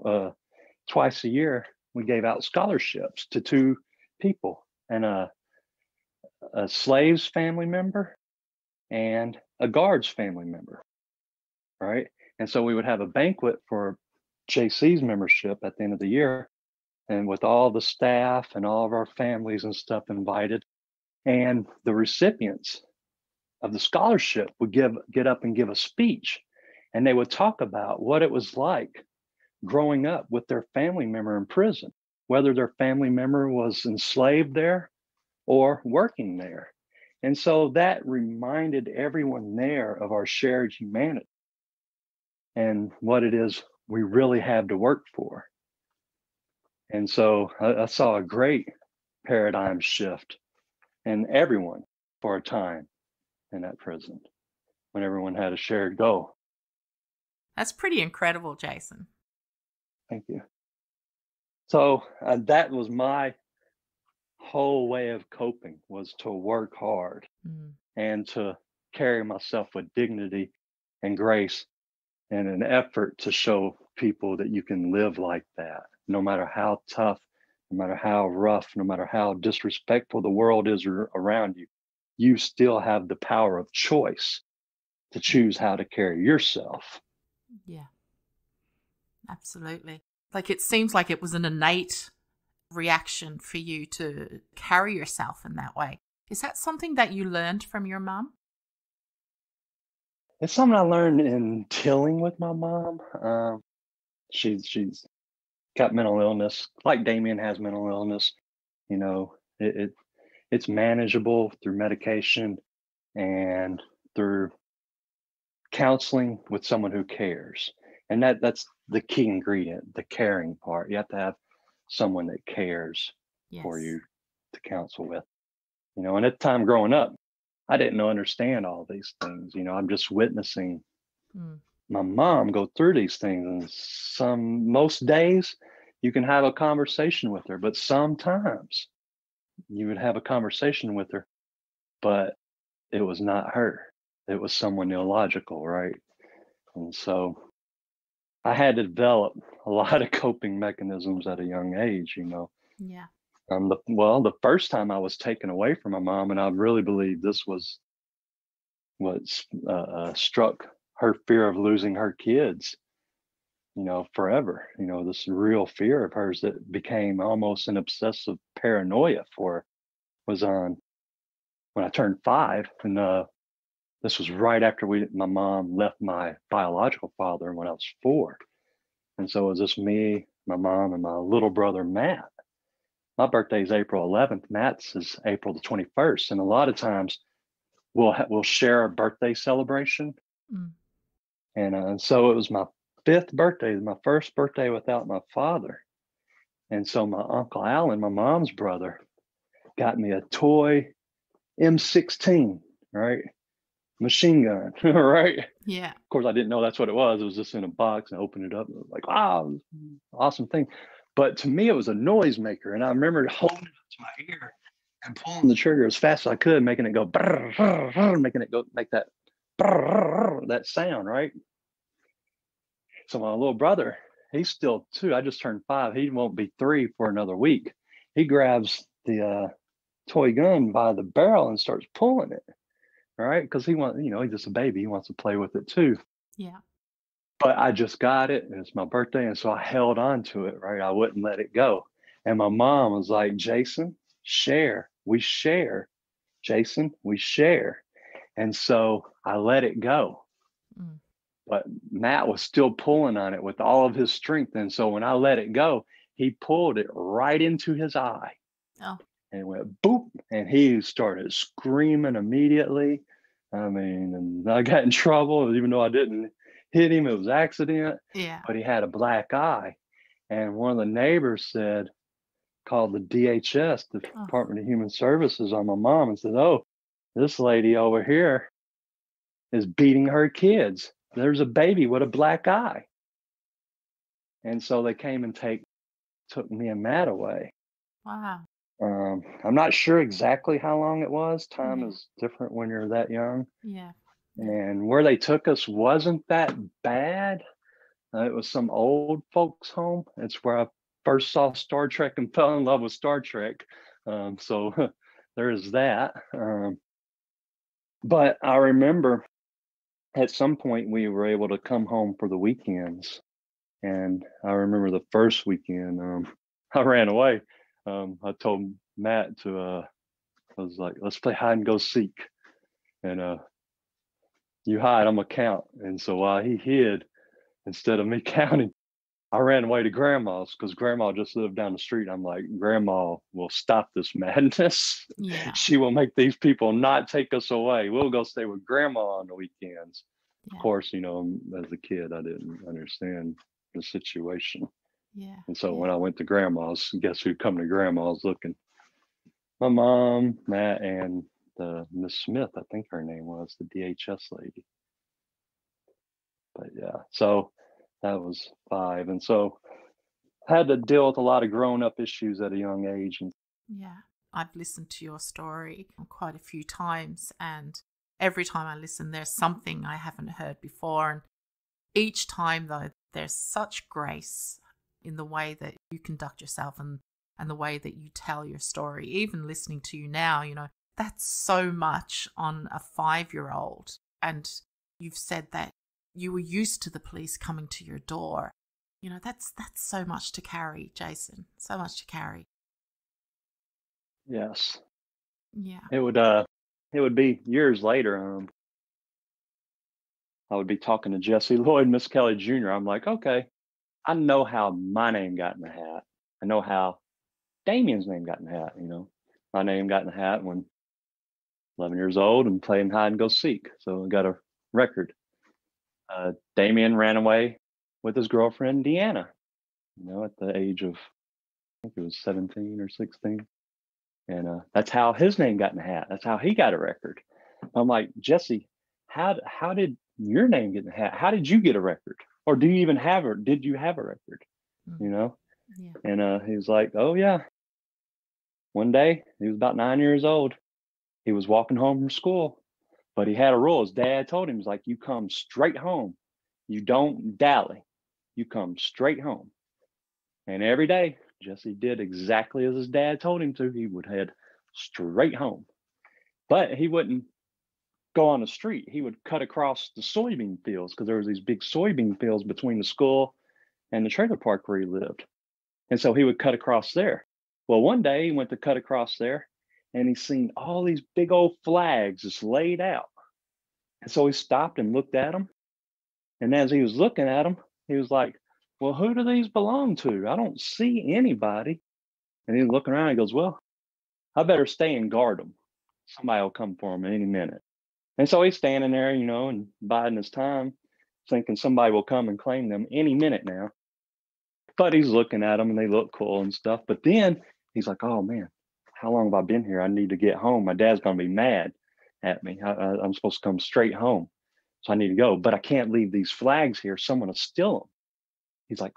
twice a year, we gave out scholarships to two people, and a slave's family member and a guard's family member, right? And so we would have a banquet for JC's membership at the end of the year, and with all the staff and all of our families and stuff invited. And the recipients of the scholarship would get up and give a speech, and they would talk about what it was like growing up with their family member in prison, whether their family member was enslaved there or working there. And so that reminded everyone there of our shared humanity and what it is we really have to work for. And so I saw a great paradigm shift in everyone for a time in that prison, when everyone had a shared goal. That's pretty incredible, Jason. Thank you. So that was my whole way of coping, was to work hard and to carry myself with dignity and grace, and an effort to show people that you can live like that, no matter how tough, no matter how rough, no matter how disrespectful the world is around you. You still have the power of choice to choose how to carry yourself. Yeah, absolutely. Like, it seems like it was an innate reaction for you to carry yourself in that way. Is that something that you learned from your mom? It's something I learned in dealing with my mom. She's got mental illness, like Damien has mental illness. It's manageable through medication and through counseling with someone who cares. And that's the key ingredient, the caring part. You have to have someone that cares for you to counsel with. And at the time growing up, I didn't understand all these things. I'm just witnessing my mom go through these things. And most days you can have a conversation with her, but sometimes you would have a conversation with her, but it was not her. it was someone illogical, right? And so I had to develop a lot of coping mechanisms at a young age, you know. Yeah. The first time I was taken away from my mom, and I really believe this was what struck her fear of losing her kids, you know, forever. You know, this real fear of hers that became almost an obsessive paranoia for her was on when I turned 5, and this was right after my mom left my biological father when I was 4, and so it was just me, my mom, and my little brother Matt. My birthday is April 11th. Matt's is April the 21st, and a lot of times we'll share a birthday celebration. Mm. And so it was my 5th birthday, my first birthday without my father. And so my Uncle Alan, my mom's brother, got me a toy M16, right? Machine gun, right? Yeah. Of course, I didn't know that's what it was. It was just in a box, and I opened it up. And it was like, wow, awesome thing. But to me, it was a noisemaker. And I remember holding it up to my ear and pulling the trigger as fast as I could, making it go, brr, brr, brr, making it go, make that, brr, that sound, right? So my little brother, he's still 2. I just turned 5. He won't be 3 for another week. He grabs the toy gun by the barrel and starts pulling it, right? Because he wants, you know, he's just a baby. He wants to play with it too. Yeah. But I just got it, and it's my birthday, and so I held on to it, right? I wouldn't let it go. And my mom was like, Jason, share. We share. Jason, we share. And so I let it go. Mm. But Matt was still pulling on it with all of his strength. And so when I let it go, he pulled it right into his eye. Oh. And it went boop, and he started screaming immediately. I mean, and I got in trouble, even though I didn't hit him. It was an accident. Yeah. But he had a black eye. And one of the neighbors said, called the DHS, the Department of Human Services, on my mom and said, oh, this lady over here is beating her kids. There's a baby with a black eye. And so they came and took me and Matt away. Wow. I'm not sure exactly how long it was. Time Yeah. is different when you're that young. Yeah. And where they took us wasn't that bad. It was some old folks' home. It's where I first saw Star Trek and fell in love with Star Trek. So there is that. But I remember at some point we were able to come home for the weekends. And I remember the first weekend, I ran away. I told Matt I was like, let's play hide and go seek. And you hide, I'm gonna count. And so while he hid, instead of me counting, I ran away to grandma's because grandma just lived down the street. I'm like, grandma will stop this madness. Yeah. She will make these people not take us away. We'll go stay with grandma on the weekends. Yeah. Of course, you know, as a kid, I didn't understand the situation. Yeah. And so when I went to grandma's, guess who come to grandma's looking? My mom, Matt, and the Miss Smith, I think her name was, the DHS lady. But yeah, so that was 5. And so I had to deal with a lot of grown up issues at a young age. And yeah, I've listened to your story quite a few times, and every time I listen, there's something I haven't heard before. And each time, though, there's such grace in the way that you conduct yourself and the way that you tell your story. Even listening to you now, you know, that's so much on a 5-year-old. And you've said that you were used to the police coming to your door. You know, that's so much to carry, Jason. So much to carry. yes, Yeah. it would be years later. I would be talking to Jesse Lloyd, Miss Kelly Jr. I'm like, okay, I know how my name got in the hat. I know how Damien's name got in the hat. You know, my name got in the hat when 11 years old and playing hide and go seek. So I got a record. Damien ran away with his girlfriend, Deanna, you know, at the age of, I think it was 17 or 16. And that's how his name got in the hat. That's how he got a record. I'm like, Jesse, how did your name get in the hat? How did you get a record? Or did you have a record? Mm-hmm. You know? Yeah. And he was like, oh yeah. One day, he was about 9 years old. He was walking home from school, But he had a rule. His dad told him, he's like, you come straight home. You don't dally. You come straight home. And every day, Jesse did exactly as his dad told him to. He would head straight home. But he wouldn't go on the street. He would cut across the soybean fields because there was these big soybean fields between the school and the trailer park where he lived. And so he would cut across there. Well, one day he went to cut across there and he seen all these big old flags just laid out. And so he stopped and looked at them. And as he was looking at them, he was like, well, who do these belong to? I don't see anybody. And he's looking around and he goes, well, I better stay and guard them. Somebody will come for him any minute. And so he's standing there, you know, and biding his time, thinking somebody will come and claim them any minute now. But he's looking at them and they look cool and stuff. But then he's like, oh man, how long have I been here? I need to get home. My dad's going to be mad at me. I'm supposed to come straight home. So I need to go, but I can't leave these flags here. Someone will steal them. He's like,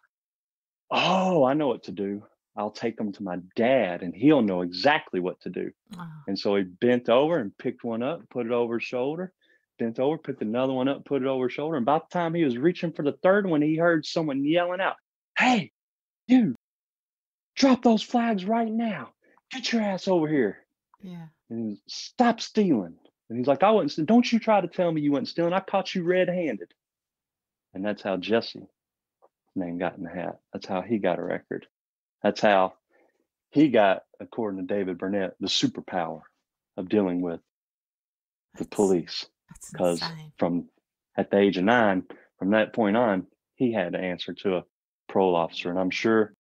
oh, I know what to do. I'll take them to my dad and he'll know exactly what to do. Wow. And so he bent over and picked one up, put it over his shoulder, bent over, picked another one up, put it over his shoulder. And about the time he was reaching for the third one, he heard someone yelling out, hey, you, drop those flags right now. Get your ass over here. Yeah. And he, stop stealing. And he's like, I wasn't stealing. Don't you try to tell me you wasn't stealing. I caught you red-handed. And that's how Jesse's name got in the hat. That's how he got a record. That's how he got, according to David Burnett, the superpower of dealing with the police. Because from at the age of 9, from that point on, he had to answer to a parole officer. And I'm sure,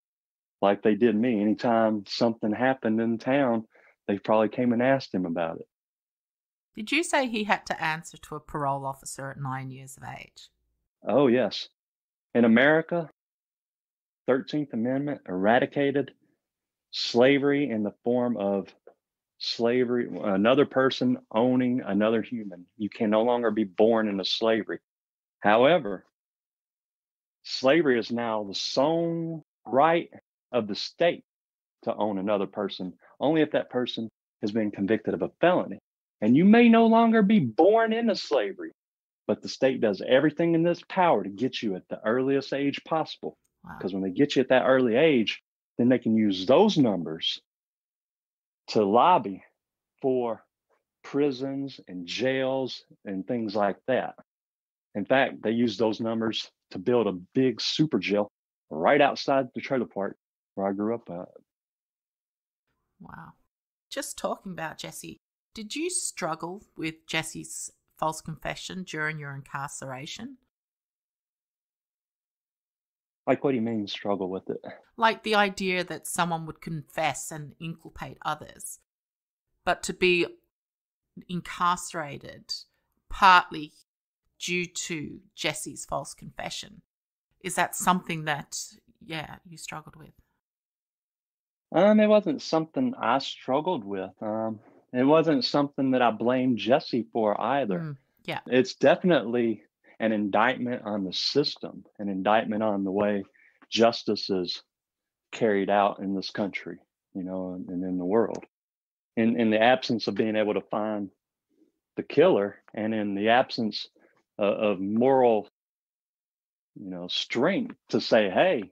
like they did me, anytime something happened in town, they probably came and asked him about it. Did you say he had to answer to a parole officer at 9 years of age? Oh, yes. In America, 13th Amendment eradicated slavery in the form of slavery, another person owning another human. You can no longer be born into slavery. However, slavery is now the sole right of the state to own another person, only if that person has been convicted of a felony. And you may no longer be born into slavery, but the state does everything in its power to get you at the earliest age possible. Because when they get you at that early age, then they can use those numbers to lobby for prisons and jails and things like that. In fact, they use those numbers to build a big super jail right outside the trailer park where I grew up at. Wow. Just talking about Jesse, did you struggle with Jesse's false confession during your incarceration? Like, what do you mean struggle with it? Like the idea that someone would confess and inculpate others, but to be incarcerated partly due to Jesse's false confession. Is that something that, you struggled with? It wasn't something I struggled with. It wasn't something that I blamed Jesse for either. Yeah. It's definitely an indictment on the system, an indictment on the way justice is carried out in this country, and in the world. In the absence of being able to find the killer, and in the absence of moral, strength to say, hey,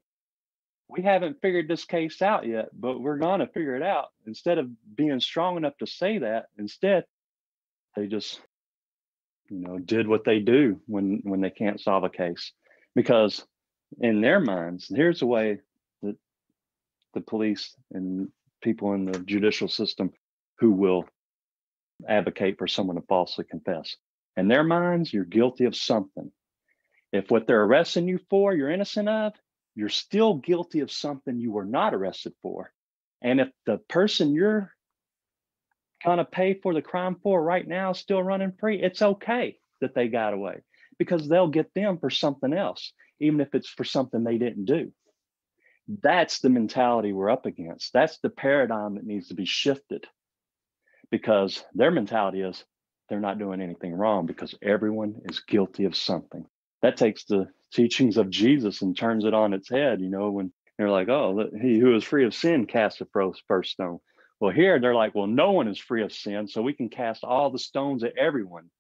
we haven't figured this case out yet, but we're going to figure it out. Instead of being strong enough to say that, instead, they just did what they do when they can't solve a case. Because in their minds, here's the way that the police and people in the judicial system who will advocate for someone to falsely confess. In their minds, you're guilty of something. If what they're arresting you for, you're innocent of, you're still guilty of something you were not arrested for. And if the person you're going to pay for the crime for right now is still running free, it's okay that they got away, because they'll get them for something else, even if it's for something they didn't do. That's the mentality we're up against. That's the paradigm that needs to be shifted, because their mentality is they're not doing anything wrong because everyone is guilty of something. That takes the teachings of Jesus and turns it on its head, when they're like, oh, he who is free of sin cast the first stone. Well, here they're like, well, no one is free of sin, so we can cast all the stones at everyone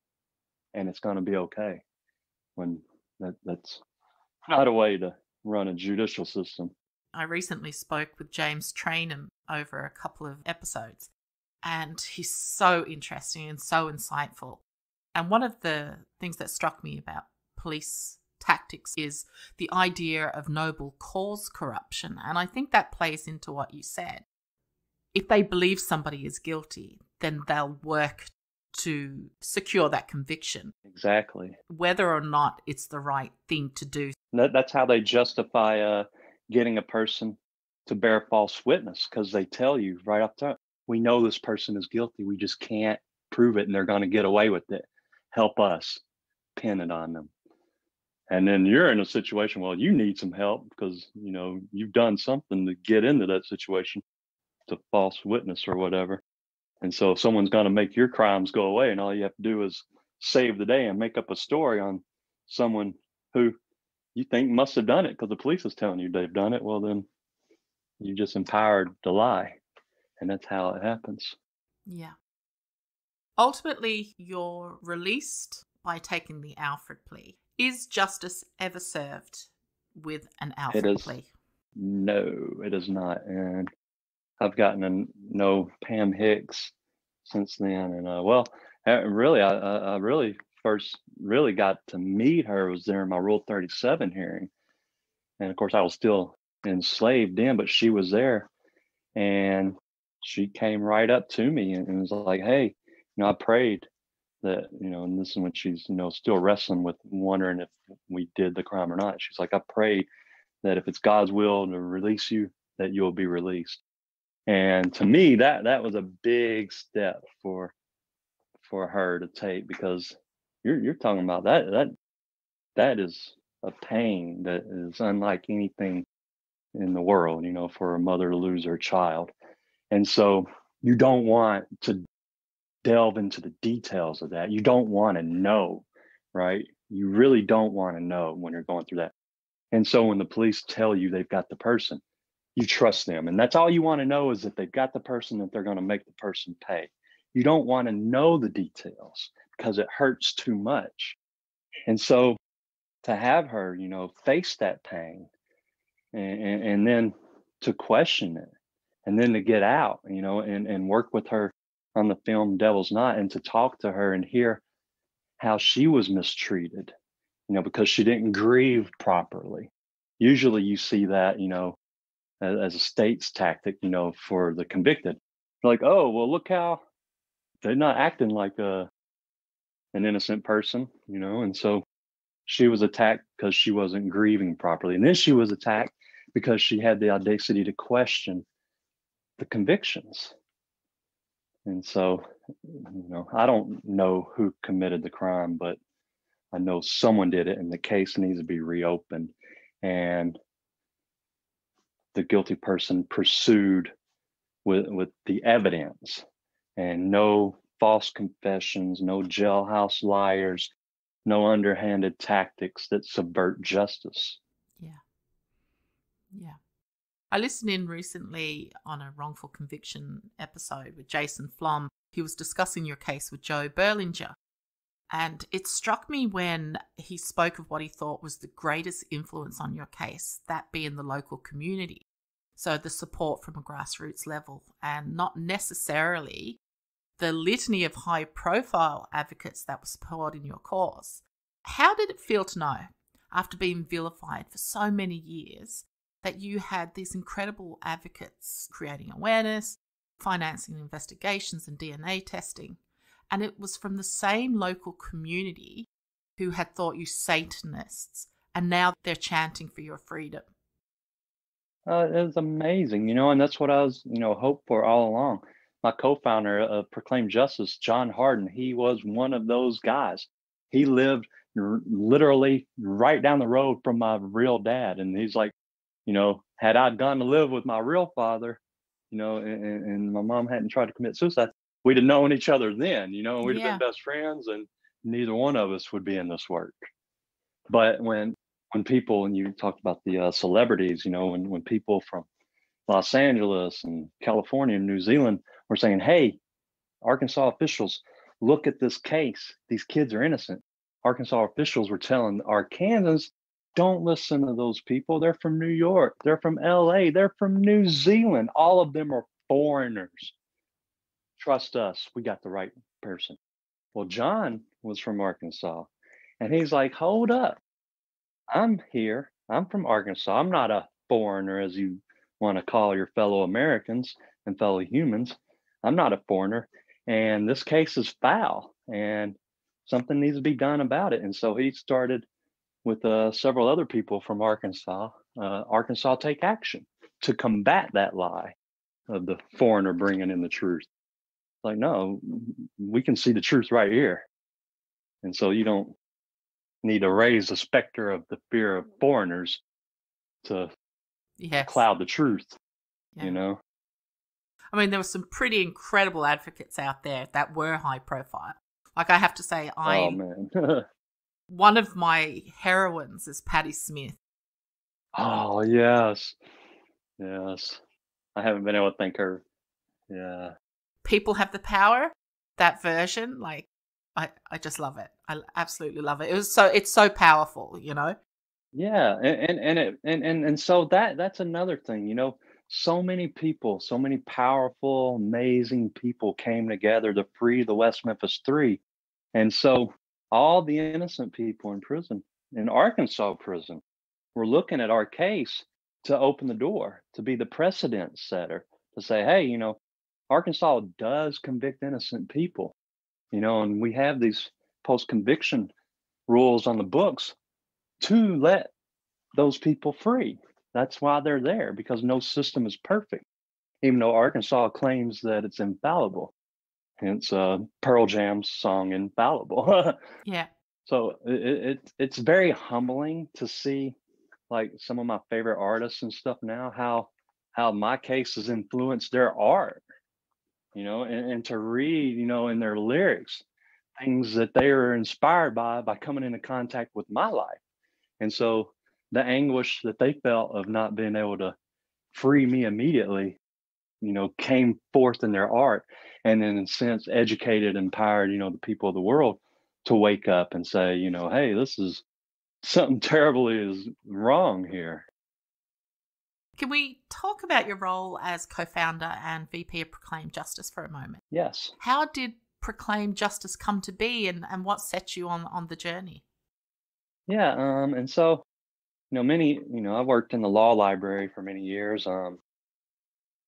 and it's going to be okay. When that's not a way to run a judicial system. I recently spoke with James Trainham over a couple of episodes, and he's so interesting and so insightful. And one of the things that struck me about police tactics is the idea of noble cause corruption. And I think that plays into what you said. If they believe somebody is guilty, then they'll work to secure that conviction. Exactly. Whether or not it's the right thing to do. That's how they justify getting a person to bear false witness, because they tell you right up top, we know this person is guilty. We just can't prove it, and they're going to get away with it. Help us. Pin it on them. And then you're in a situation, well, you need some help because, you've done something to get into that situation, to false witness or whatever. And so someone's going to make your crimes go away, and all you have to do is save the day and make up a story on someone who you think must have done it because the police is telling you they've done it. Well, then you just empowered the lie, and that's how it happens. Yeah. Ultimately, you're released by taking the Alford Plea. Is justice ever served with an Alford Plea? No, it is not. And I've gotten a no Pam Hicks since then. And I really first really got to meet her was during my Rule 37 hearing. And of course, I was still enslaved then, but she was there. And she came right up to me and was like, hey, I prayed that, and this is when she's, still wrestling with wondering if we did the crime or not. She's like, I prayed that if it's God's will to release you, that you'll be released. And to me, that was a big step for her to take, because you're talking about that is a pain that is unlike anything in the world, for a mother to lose her child. And so you don't want to delve into the details of that. You don't want to know, right? You really don't want to know when you're going through that. And so when the police tell you they've got the person, you trust them. And that's all you want to know, is that they've got the person, that they're going to make the person pay. You don't want to know the details because it hurts too much. And so to have her, face that pain and then to question it, and then to get out, and work with her on the film Devil's Knot, and to talk to her and hear how she was mistreated, because she didn't grieve properly. Usually you see that, as a state's tactic, for the convicted. Like, oh, well, look how they're not acting like an innocent person, and so she was attacked because she wasn't grieving properly. And then she was attacked because she had the audacity to question the convictions. And so, I don't know who committed the crime, but I know someone did it, and the case needs to be reopened. And the guilty person pursued with the evidence, and no false confessions, no jailhouse liars, no underhanded tactics that subvert justice. Yeah. I listened in recently on a wrongful conviction episode with Jason Flom. He was discussing your case with Joe Berlinger. And it struck me when he spoke of what he thought was the greatest influence on your case, that being the local community. So the support from a grassroots level, and not necessarily the litany of high-profile advocates that were supporting your cause. How did it feel to know, after being vilified for so many years, that you had these incredible advocates creating awareness, financing investigations and DNA testing, and it was from the same local community who had thought you Satanists, and now they're chanting for your freedom? It was amazing, and that's what I was, hoped for all along. My co-founder of Proclaim Justice, John Harden, he was one of those guys. He lived literally right down the road from my real dad. And he's like, had I gone to live with my real father, and my mom hadn't tried to commit suicide, we'd have known each other then, we'd have been best friends, and neither one of us would be in this work. But when people, and you talked about the celebrities, when people from Los Angeles and California and New Zealand were saying, hey, Arkansas officials, look at this case. These kids are innocent. Arkansas officials were telling Arkansans, don't listen to those people. They're from New York. They're from LA. They're from New Zealand. All of them are foreigners. Trust us. We got the right person. Well, John was from Arkansas. And he's like, hold up. I'm here. I'm from Arkansas. I'm not a foreigner, as you want to call your fellow Americans and fellow humans. I'm not a foreigner. And this case is foul. And something needs to be done about it. And so he started with several other people from Arkansas, Arkansas Take Action, to combat that lie of the foreigner bringing in the truth. Like, no, we can see the truth right here. And so you don't need to raise the specter of the fear of foreigners to cloud the truth, you know? I mean, there were some pretty incredible advocates out there that were high profile. Like, I have to say, one of my heroines is Patti Smith. Oh, yes. Yes. I haven't been able to thank her. Yeah. People Have the Power, that version, like, I just love it. I absolutely love it. It's so powerful, you know? Yeah. And so that's another thing, you know, so many people, so many powerful, amazing people came together to free the West Memphis Three. And so all the innocent people in prison, in Arkansas prison, were looking at our case to open the door, to be the precedent setter, to say, hey, you know, Arkansas does convict innocent people, you know, and we have these post-conviction rules on the books to let those people free. That's why they're there, because no system is perfect, even though Arkansas claims that it's infallible. Hence Pearl Jam's song Infallible. Yeah. So it's very humbling to see, like, some of my favorite artists and stuff now, how my case has influenced their art, you know, and to read, you know, in their lyrics, things that they are inspired by coming into contact with my life. And so the anguish that they felt of not being able to free me immediately, you know, came forth in their art, and then in a sense educated, empowered, you know, the people of the world to wake up and say, you know, hey, this is something terribly is wrong here. Can we talk about your role as co-founder and VP of Proclaim Justice for a moment? Yes. How did Proclaim Justice come to be, and what set you on the journey? Yeah. And so, you know, I worked in the law library for many years,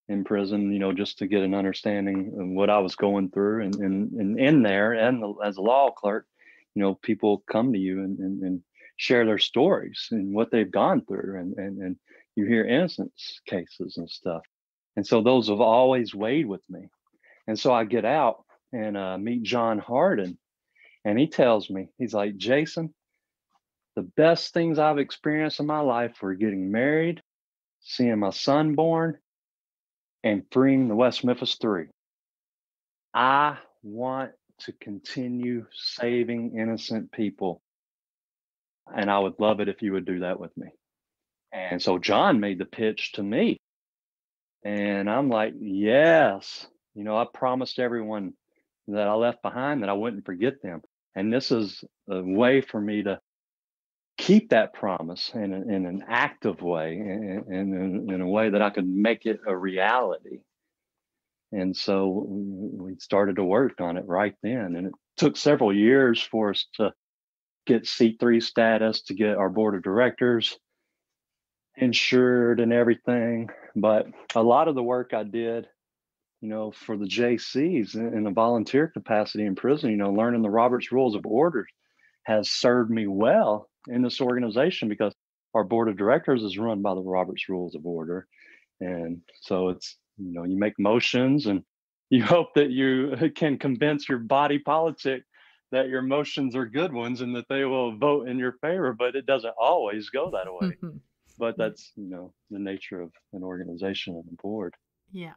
in prison, you know, just to get an understanding of what I was going through, and in there, and as a law clerk, you know, people come to you and share their stories and what they've gone through, and you hear innocence cases and stuff. And so those have always weighed with me. And so I get out and meet John Harden, and he tells me, he's like, Jason, the best things I've experienced in my life were getting married, seeing my son born, and freeing the West Memphis Three. I want to continue saving innocent people, and I would love it if you would do that with me. And so John made the pitch to me, and I'm like, yes. You know, I promised everyone that I left behind that I wouldn't forget them. And this is a way for me to keep that promise in an active way, and in a way that I could make it a reality. And so we started to work on it right then. And it took several years for us to get C3 status, to get our board of directors insured and everything. But a lot of the work I did, you know, for the JCs in a volunteer capacity in prison, you know, learning the Robert's Rules of Order has served me well in this organization, because our board of directors is run by the Robert's Rules of Order. And so it's, you know, you make motions and you hope that you can convince your body politic that your motions are good ones and that they will vote in your favor, but it doesn't always go that way. But that's, you know, the nature of an organization and a board. Yeah.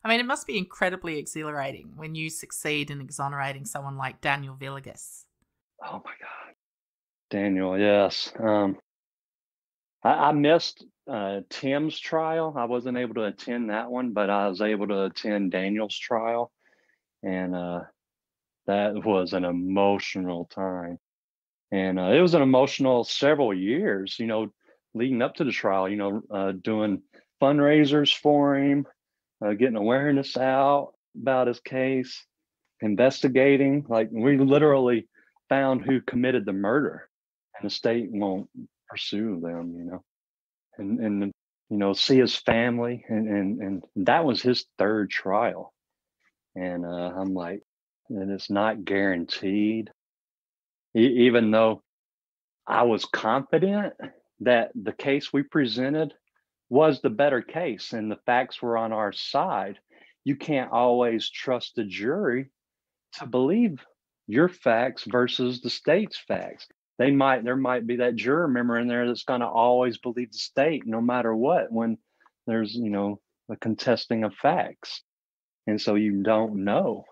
I mean, it must be incredibly exhilarating when you succeed in exonerating someone like Daniel Villegas. Oh my God. Daniel, yes. I missed Tim's trial. I wasn't able to attend that one, but I was able to attend Daniel's trial. And that was an emotional time. And it was an emotional several years, leading up to the trial, doing fundraisers for him, getting awareness out about his case, investigating. Like, we literally found who committed the murder, and the state won't pursue them, and see his family. And that was his third trial. And I'm like, and it's not guaranteed. Even though I was confident that the case we presented was the better case and the facts were on our side, you can't always trust the jury to believe your facts versus the state's facts. There might be that juror member in there that's going to always believe the state no matter what, when there's, a contesting of facts. And so you don't know.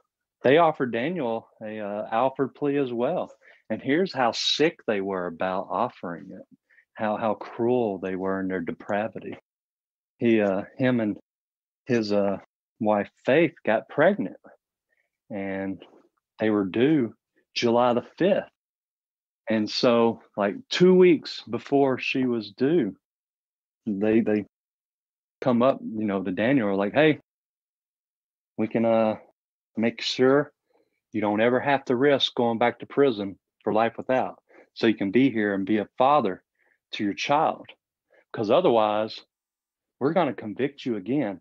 They offered Daniel a Alford plea as well. And here's how sick they were about offering it, how cruel they were in their depravity. Him and his wife Faith got pregnant, and they were due July the 5th. And so, like 2 weeks before she was due, they come up, to Daniel, are like, "Hey, we can make sure you don't ever have to risk going back to prison for life without, so you can be here and be a father to your child. Because otherwise, we're going to convict you again,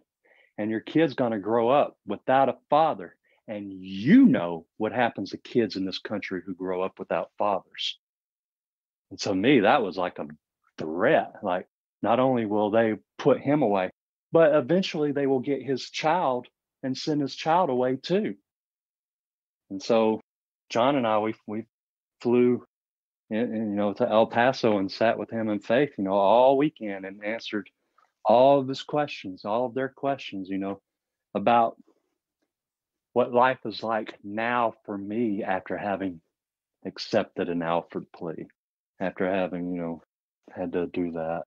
and your kid's going to grow up without a father. And you know what happens to kids in this country who grow up without fathers." And so me, that was like a threat. Like, not only will they put him away, but eventually they will get his child and send his child away too. And so John and I, we flew to El Paso and sat with him and Faith, all weekend, and answered all of his questions, all of their questions, about what life is like now for me after having accepted an Alford plea, after having, had to do that.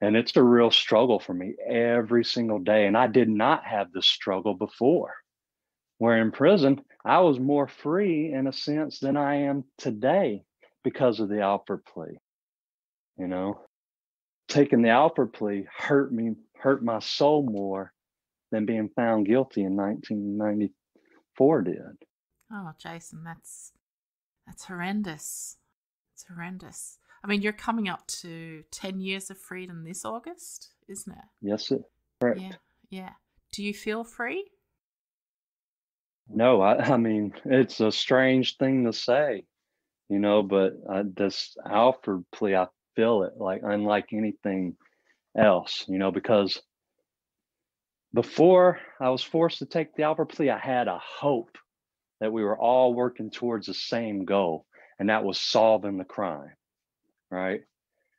And it's a real struggle for me every single day. And I did not have this struggle before, where in prison, I was more free in a sense than I am today because of the Alford plea. Taking the Alford plea hurt my soul more than being found guilty in 1994 did. Oh, Jason, that's horrendous. It's horrendous. I mean, you're coming up to 10 years of freedom this August, isn't it? Yes, sir. Correct. Yeah. Do you feel free? No, I mean, it's a strange thing to say, but this Alford plea, I feel it like unlike anything else, because before I was forced to take the Alford plea, I had a hope that we were all working towards the same goal, and that was solving the crime, right?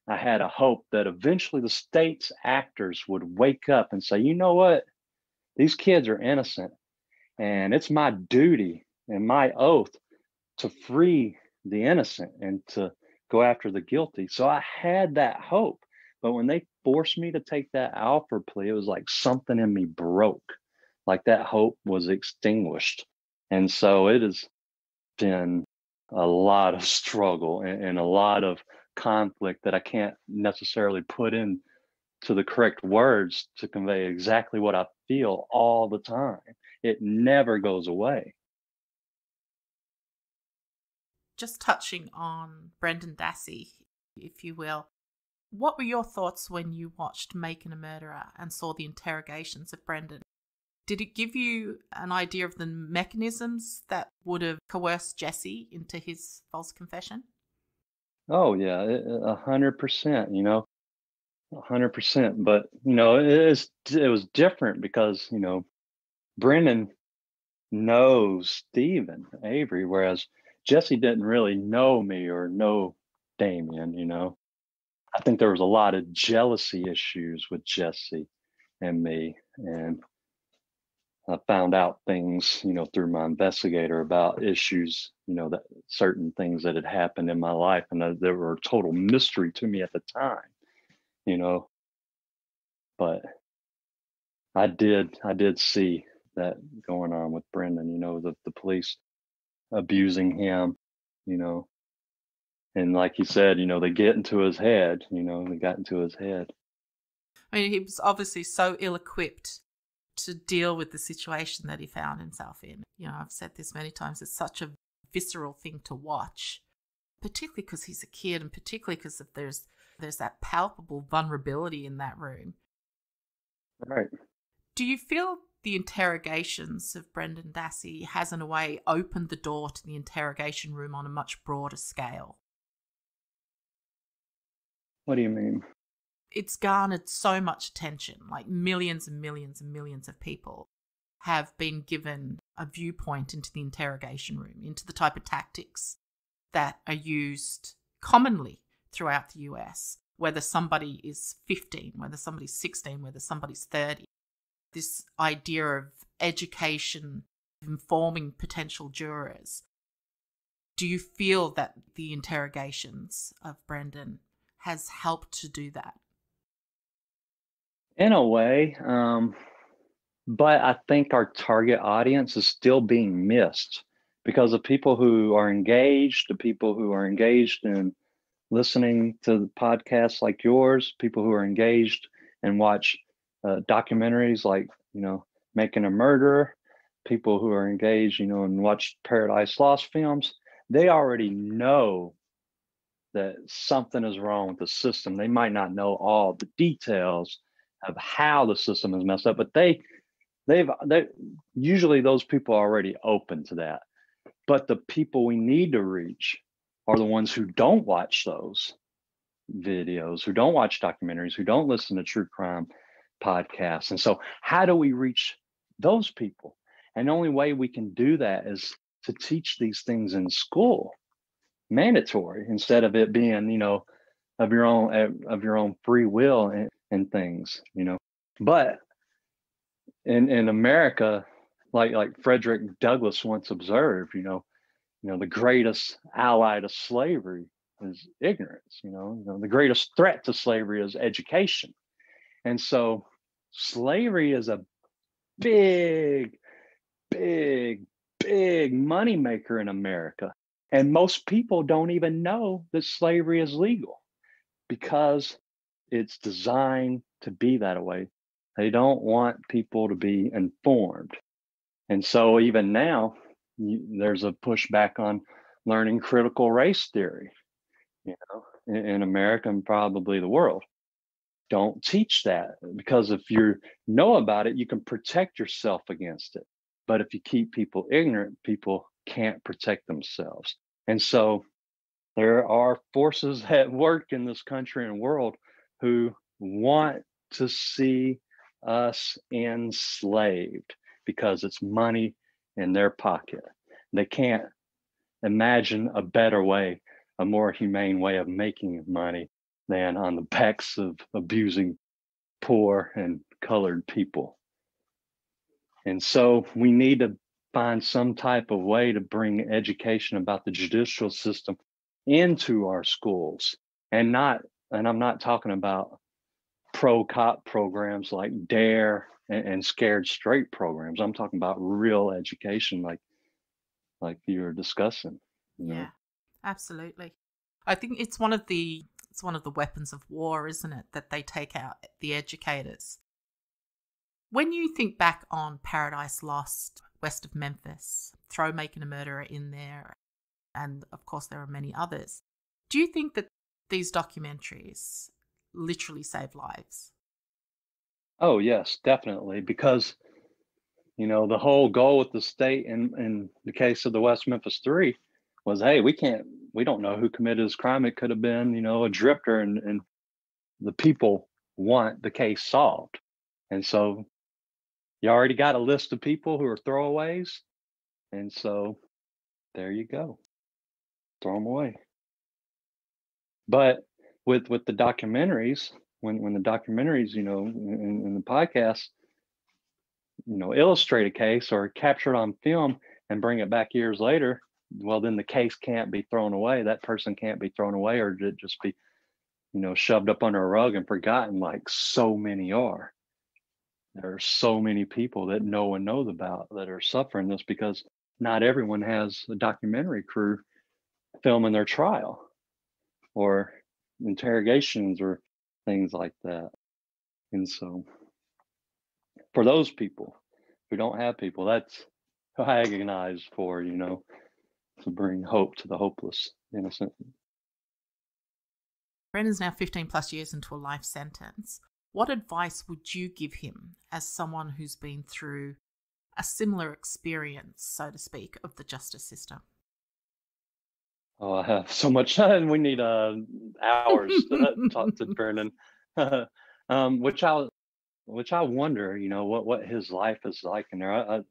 I had a hope that eventually the state's actors would wake up and say, you know what? These kids are innocent, and it's my duty and my oath to free the innocent and to go after the guilty. So I had that hope. But when they forced me to take that Alford plea, it was like something in me broke, like that hope was extinguished. And so it has been a lot of struggle and a lot of conflict that I can't necessarily put in to the correct words to convey exactly what I feel all the time. It never goes away. Just touching on Brendan Dassey, if you will, what were your thoughts when you watched Making a Murderer and saw the interrogations of Brendan? Did it give you an idea of the mechanisms that would have coerced Jesse into his false confession? Oh yeah, 100%. 100%. But it was different because Brendan knows Stephen Avery, whereas Jesse didn't really know me or know Damien. I think there was a lot of jealousy issues with Jesse and me, and I found out things, through my investigator about issues, that certain things that had happened in my life, and they were a total mystery to me at the time, but I did see that going on with Brendan. The police abusing him, you know. And like he said, you know, they get into his head, you know, they got into his head. I mean, he was obviously so ill-equipped to deal with the situation that he found himself in. You know, I've said this many times, it's such a visceral thing to watch, particularly because he's a kid and particularly because there's that palpable vulnerability in that room. Right. Do you feel the interrogations of Brendan Dassey has in a way opened the door to the interrogation room on a much broader scale? What do you mean? It's garnered so much attention, like millions and millions and millions of people have been given a viewpoint into the interrogation room, into the type of tactics that are used commonly throughout the US, whether somebody is 15, whether somebody's 16, whether somebody's 30. This idea of education, informing potential jurors. Do you feel that the interrogations of Brendan has helped to do that? In a way, but I think our target audience is still being missed because the people who are engaged, the people who are engaged in listening to podcasts like yours, people who are engaged and watch documentaries like, you know, Making a Murderer, people who are engaged, you know, and watch Paradise Lost films, they already know that something is wrong with the system. They might not know all the details of how the system is messed up, but they usually those people are already open to that. But the people we need to reach are the ones who don't watch those videos, who don't watch documentaries, who don't listen to true crime podcasts. And so how do we reach those people? And the only way we can do that is to teach these things in school, mandatory, instead of it being, you know, of your own free will and things, you know. But in America, like Frederick Douglass once observed, you know, the greatest ally to slavery is ignorance. You know, the greatest threat to slavery is education. And so slavery is a big, big, big money maker in America. And most people don't even know that slavery is legal because it's designed to be that way. They don't want people to be informed. And so even now, there's a pushback on learning critical race theory, you know, in America and probably the world. Don't teach that, because if you know about it, you can protect yourself against it. But if you keep people ignorant, people can't protect themselves. And so there are forces at work in this country and world who want to see us enslaved because it's money in their pocket. They can't imagine a better way, a more humane way of making money than on the backs of abusing poor and colored people. And so we need to find some type of way to bring education about the judicial system into our schools, and I'm not talking about pro-cop programs like DARE and Scared Straight programs. I'm talking about real education like you were discussing. Yeah, absolutely. I think it's one of the weapons of war, isn't it, that they take out the educators. When you think back on Paradise Lost, West of Memphis, throw Making a Murderer in there, and of course there are many others, do you think that these documentaries literally save lives? Oh, yes, definitely. Because, you know, the whole goal with the state in the case of the West Memphis Three was, hey, we don't know who committed this crime. It could have been, you know, a drifter, and the people want the case solved. And so you already got a list of people who are throwaways. And so there you go. Throw them away. But with the documentaries, when the documentaries, you know, in the podcast, you know, illustrate a case or capture it on film and bring it back years later, well, then the case can't be thrown away. That person can't be thrown away or just be, you know, shoved up under a rug and forgotten, like so many are. There are so many people that no one knows about that are suffering this because not everyone has a documentary crew filming their trial or interrogations or things like that. And so for those people who don't have people, that's who I agonize for, to bring hope to the hopeless, innocent. Brendan's now 15 plus years into a life sentence. What advice would you give him as someone who's been through a similar experience, so to speak, of the justice system? Oh, I have so much time. We need hours to talk to Brendan, which I wonder, what his life is like in there.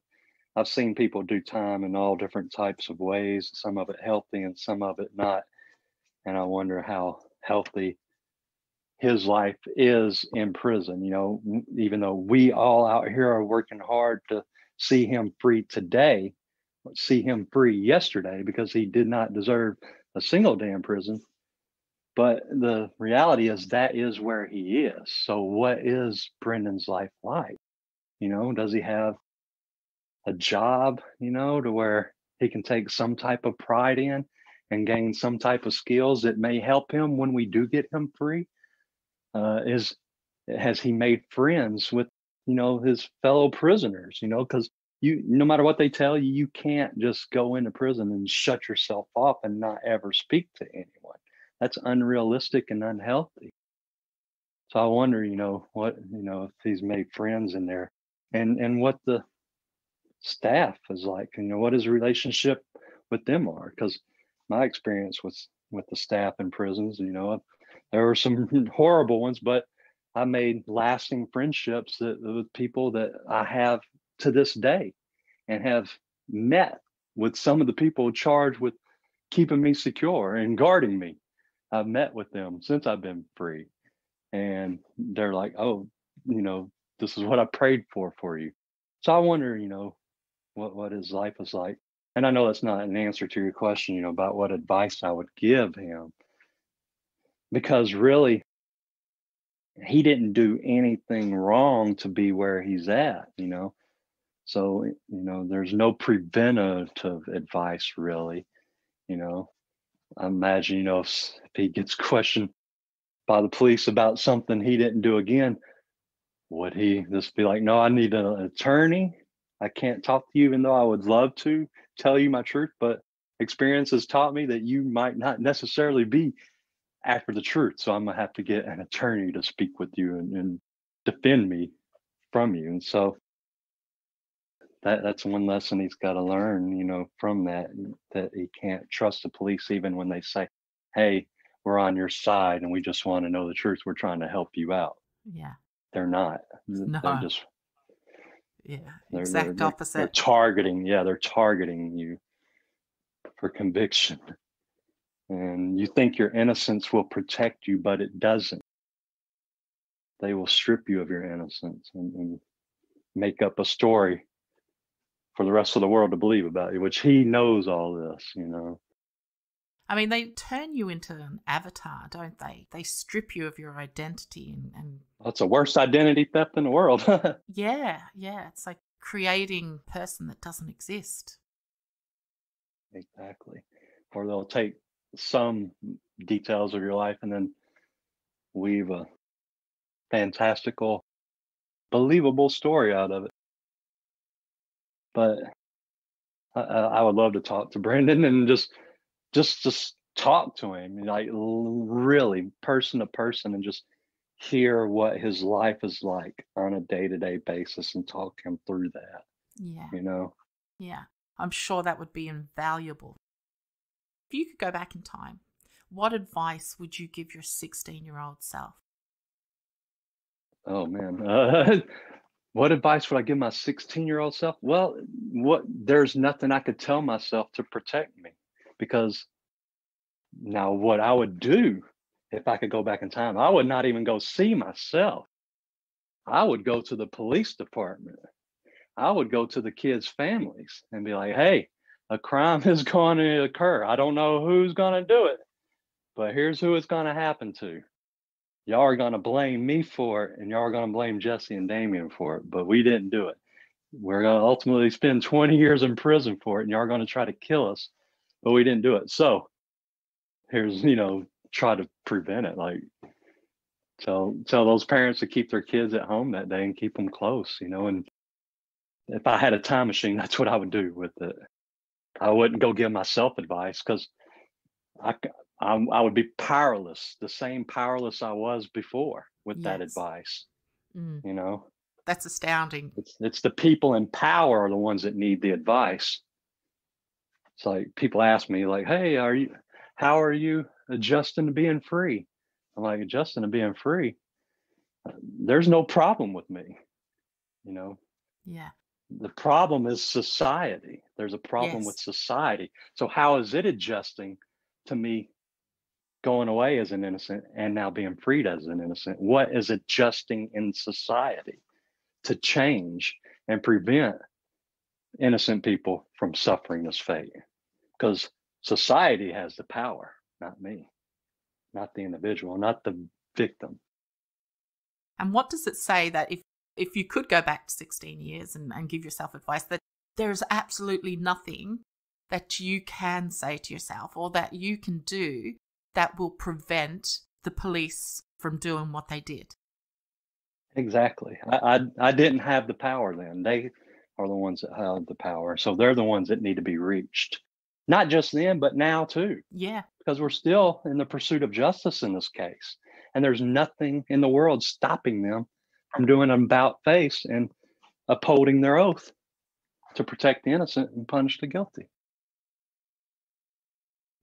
I've seen people do time in all different types of ways, some of it healthy and some of it not. And I wonder how healthy his life is in prison, even though we all out here are working hard to see him free today, see him free yesterday, because he did not deserve a single day in prison. But the reality is that is where he is. So what is Brendan's life like? Does he have a job, to where he can take some type of pride in and gain some type of skills that may help him when we do get him free? Has he made friends with, his fellow prisoners, because no matter what they tell you, you can't just go into prison and shut yourself off and not ever speak to anyone. That's unrealistic and unhealthy. So I wonder, what, if he's made friends in there, and what the staff is like, what his relationship with them are. Because my experience with the staff in prisons, there were some horrible ones, but I made lasting friendships with people that I have to this day, and have met with some of the people charged with keeping me secure and guarding me. I've met with them since I've been free, and they're like, oh, this is what I prayed for you. So I wonder, what his life is like. And I know that's not an answer to your question, about what advice I would give him, because really, he didn't do anything wrong to be where he's at, So, there's no preventative advice really, I imagine, if he gets questioned by the police about something he didn't do again, would he just be like, no, I need an attorney? I can't talk to you, even though I would love to tell you my truth, but experience has taught me that you might not necessarily be after the truth. So I'm gonna have to get an attorney to speak with you and defend me from you. And so that's one lesson he's got to learn, from that he can't trust the police, even when they say, hey, we're on your side and we just want to know the truth. We're trying to help you out. Yeah. They're not. No. They're just exact opposite. They're targeting you for conviction. And you think your innocence will protect you, but it doesn't. They will strip you of your innocence and make up a story for the rest of the world to believe about you, which he knows all this, I mean, they turn you into an avatar, don't they? They strip you of your identity and that's the worst identity theft in the world. Yeah. It's like creating a person that doesn't exist. Exactly. Or they'll take some details of your life and then weave a fantastical, believable story out of it. But I would love to talk to Brendan and just talk to him, like really person to person, and just hear what his life is like on a day-to-day basis and talk him through that. Yeah. Yeah. I'm sure that would be invaluable. If you could go back in time, what advice would you give your 16-year-old self? Oh man. What advice would I give my 16-year-old self? Well, there's nothing I could tell myself to protect me, because now what I would do if I could go back in time, I would not even go see myself. I would go to the police department. I would go to the kids' families and be like, hey, a crime is going to occur. I don't know who's going to do it, but here's who it's going to happen to. Y'all are going to blame me for it, and y'all are going to blame Jesse and Damien for it, but we didn't do it. we're going to ultimately spend 20 years in prison for it, and you're going to try to kill us. But we didn't do it. So here's, try to prevent it. Like, tell those parents to keep their kids at home that day and keep them close, and if I had a time machine, that's what I would do with it. I wouldn't go give myself advice, because I would be powerless, the same powerless I was before with that advice. That's astounding. It's the people in power are the ones that need the advice. It's like people ask me, like, hey, how are you adjusting to being free? I'm like, adjusting to being free? There's no problem with me, Yeah. The problem is society. There's a problem with society. So how is it adjusting to me going away as an innocent and now being freed as an innocent? What is adjusting in society to change and prevent innocent people from suffering this fate? Because society has the power, not me, not the individual, not the victim. And what does it say that if you could go back to 16 years and give yourself advice, that there's absolutely nothing that you can say to yourself or that you can do that will prevent the police from doing what they did? Exactly. I didn't have the power then. They are the ones that have the power. So they're the ones that need to be reached. Not just then, but now too. Yeah. Because we're still in the pursuit of justice in this case. And there's nothing in the world stopping them from doing an about face and upholding their oath to protect the innocent and punish the guilty.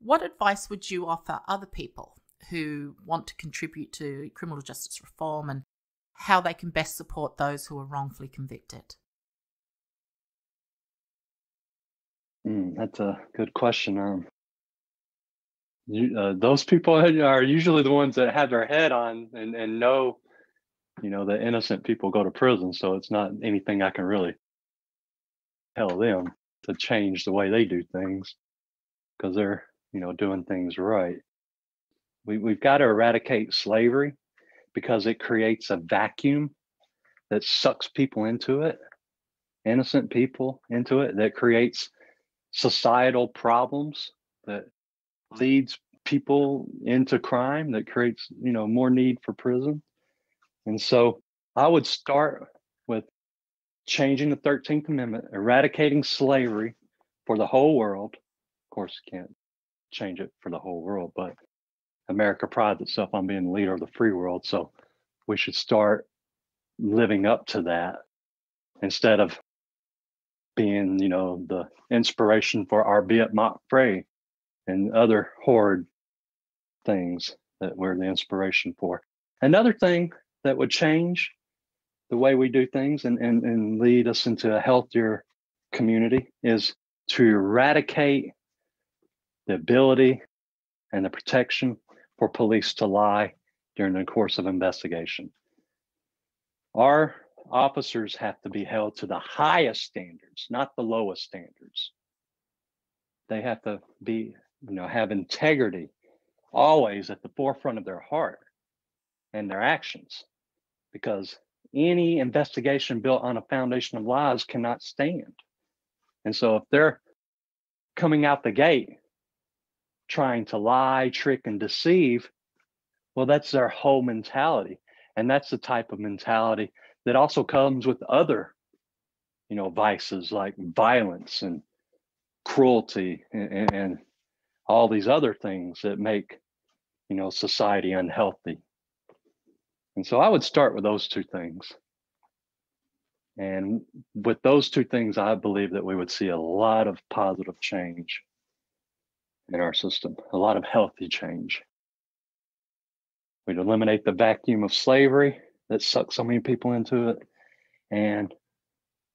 What advice would you offer other people who want to contribute to criminal justice reform and how they can best support those who are wrongfully convicted? That's a good question. Those people are usually the ones that have their head on and know, that innocent people go to prison. So it's not anything I can really tell them to change the way they do things, because they're, doing things right. We've got to eradicate slavery because it creates a vacuum that sucks people into it, innocent people into it, that creates societal problems, that leads people into crime, that creates, more need for prison. And so I would start with changing the 13th Amendment, eradicating slavery for the whole world. Of course, you can't change it for the whole world, but America prides itself on being the leader of the free world. So we should start living up to that instead of being, the inspiration for our Viet mock fray and other horrid things that we're the inspiration for. Another thing that would change the way we do things and lead us into a healthier community is to eradicate the ability and the protection for police to lie during the course of investigation. Our officers have to be held to the highest standards, not the lowest standards. They have to be, have integrity always at the forefront of their heart and their actions, because any investigation built on a foundation of lies cannot stand. And so if they're coming out the gate trying to lie, trick, and deceive, well, that's their whole mentality. And that's the type of mentality that also comes with other, vices like violence and cruelty and all these other things that make, society unhealthy. And so I would start with those two things. And with those two things, I believe that we would see a lot of positive change in our system, a lot of healthy change. We'd eliminate the vacuum of slavery that sucks so many people into it, and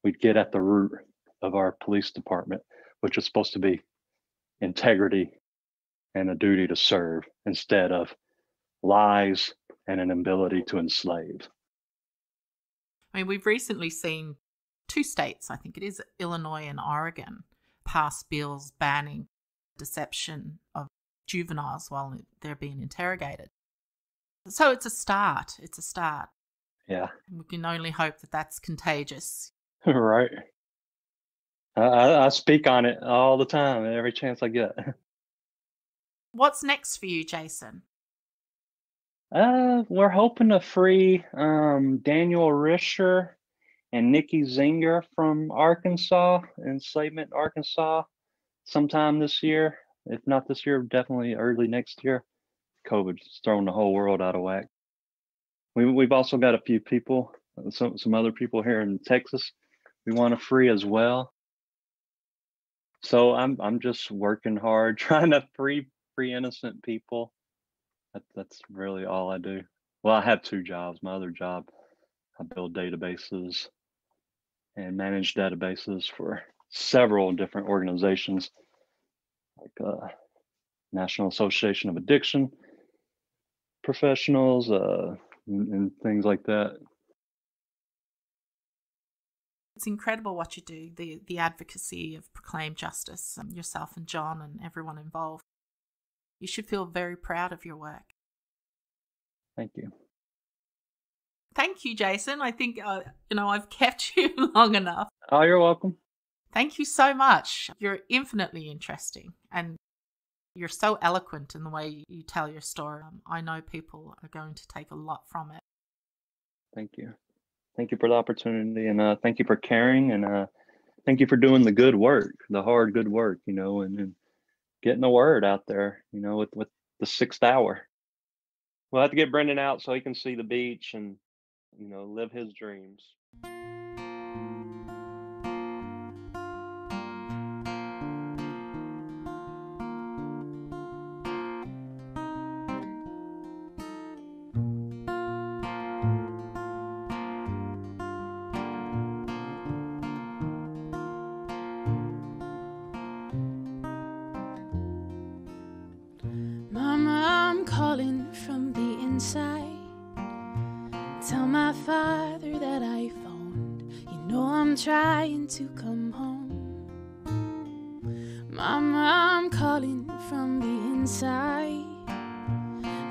we'd get at the root of our police department, which is supposed to be integrity and a duty to serve instead of lies and an ability to enslave. I mean, we've recently seen two states, I think it is Illinois and Oregon, pass bills banning deception of juveniles while they're being interrogated. So it's a start. It's a start. Yeah. We can only hope that that's contagious. Right. I speak on it all the time, every chance I get. What's next for you, Jason? We're hoping to free Daniel Risher and Nikki Zinger from Arkansas, enslavement, Arkansas, sometime this year. If not this year, definitely early next year. COVID's thrown the whole world out of whack. We've also got a few people, some other people here in Texas we want to free as well. So I'm just working hard, trying to free innocent people. That's really all I do. Well, I have two jobs. My other job, I build databases and manage databases for several different organizations, like National Association of Addiction Professionals, and things like that. It's incredible what you do, the advocacy of Proclaim Justice, yourself and John and everyone involved. You should feel very proud of your work. Thank you. Thank you, Jason. I think, I've kept you long enough. Oh, you're welcome. Thank you so much. You're infinitely interesting and you're so eloquent in the way you tell your story. I know people are going to take a lot from it. Thank you. Thank you for the opportunity, and thank you for caring, and thank you for doing the good work, the hard, good work, and getting the word out there, with the 6th hour. We'll have to get Brendan out so he can see the beach and, live his dreams. Calling from the inside. Tell my father that I phoned. I'm trying to come home. Mama, I'm calling from the inside.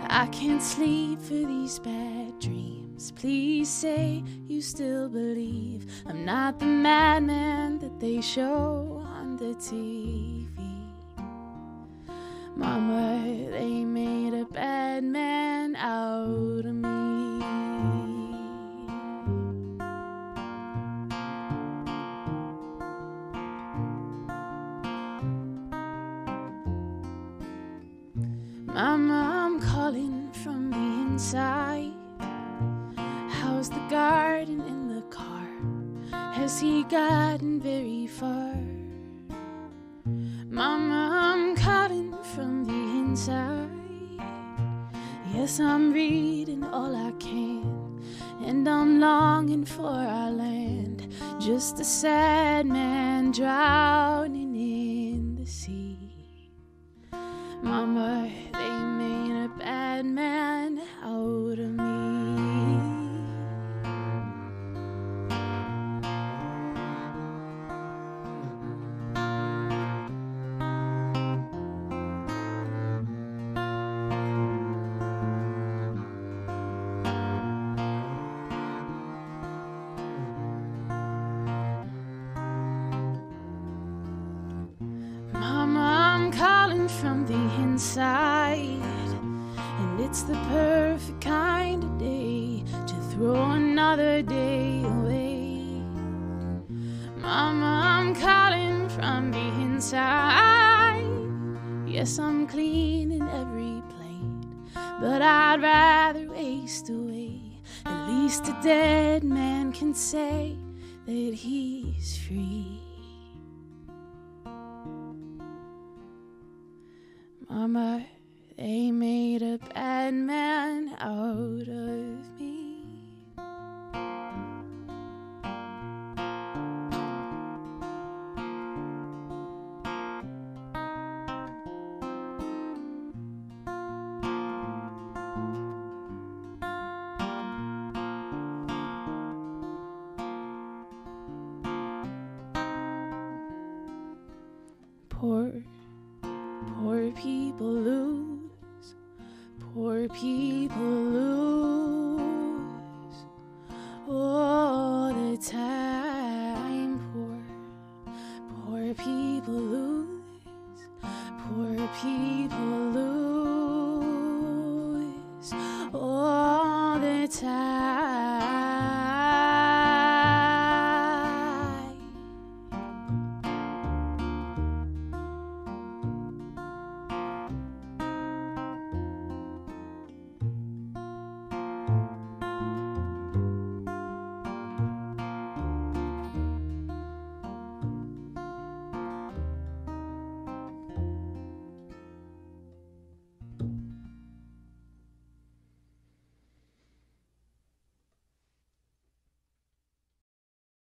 I can't sleep for these bad dreams. Please say you still believe I'm not the madman that they show on the TV. Mama, they made a bad man out of me. Mama, I'm calling from the inside. How's the garden in the car? Has he gotten very far? Mama, I'm calling from the inside. Yes, I'm reading all I can, and I'm longing for our land. Just a sad man drowning in the sea. Mama, they made a bad man out of me. From the inside, and it's the perfect kind of day to throw another day away. Mama, I'm calling from the inside. Yes, I'm cleaning every plate, but I'd rather waste away. At least a dead man can say that he's free. Mama, they made a bad man out of me. Poor people lose. Poor people lose.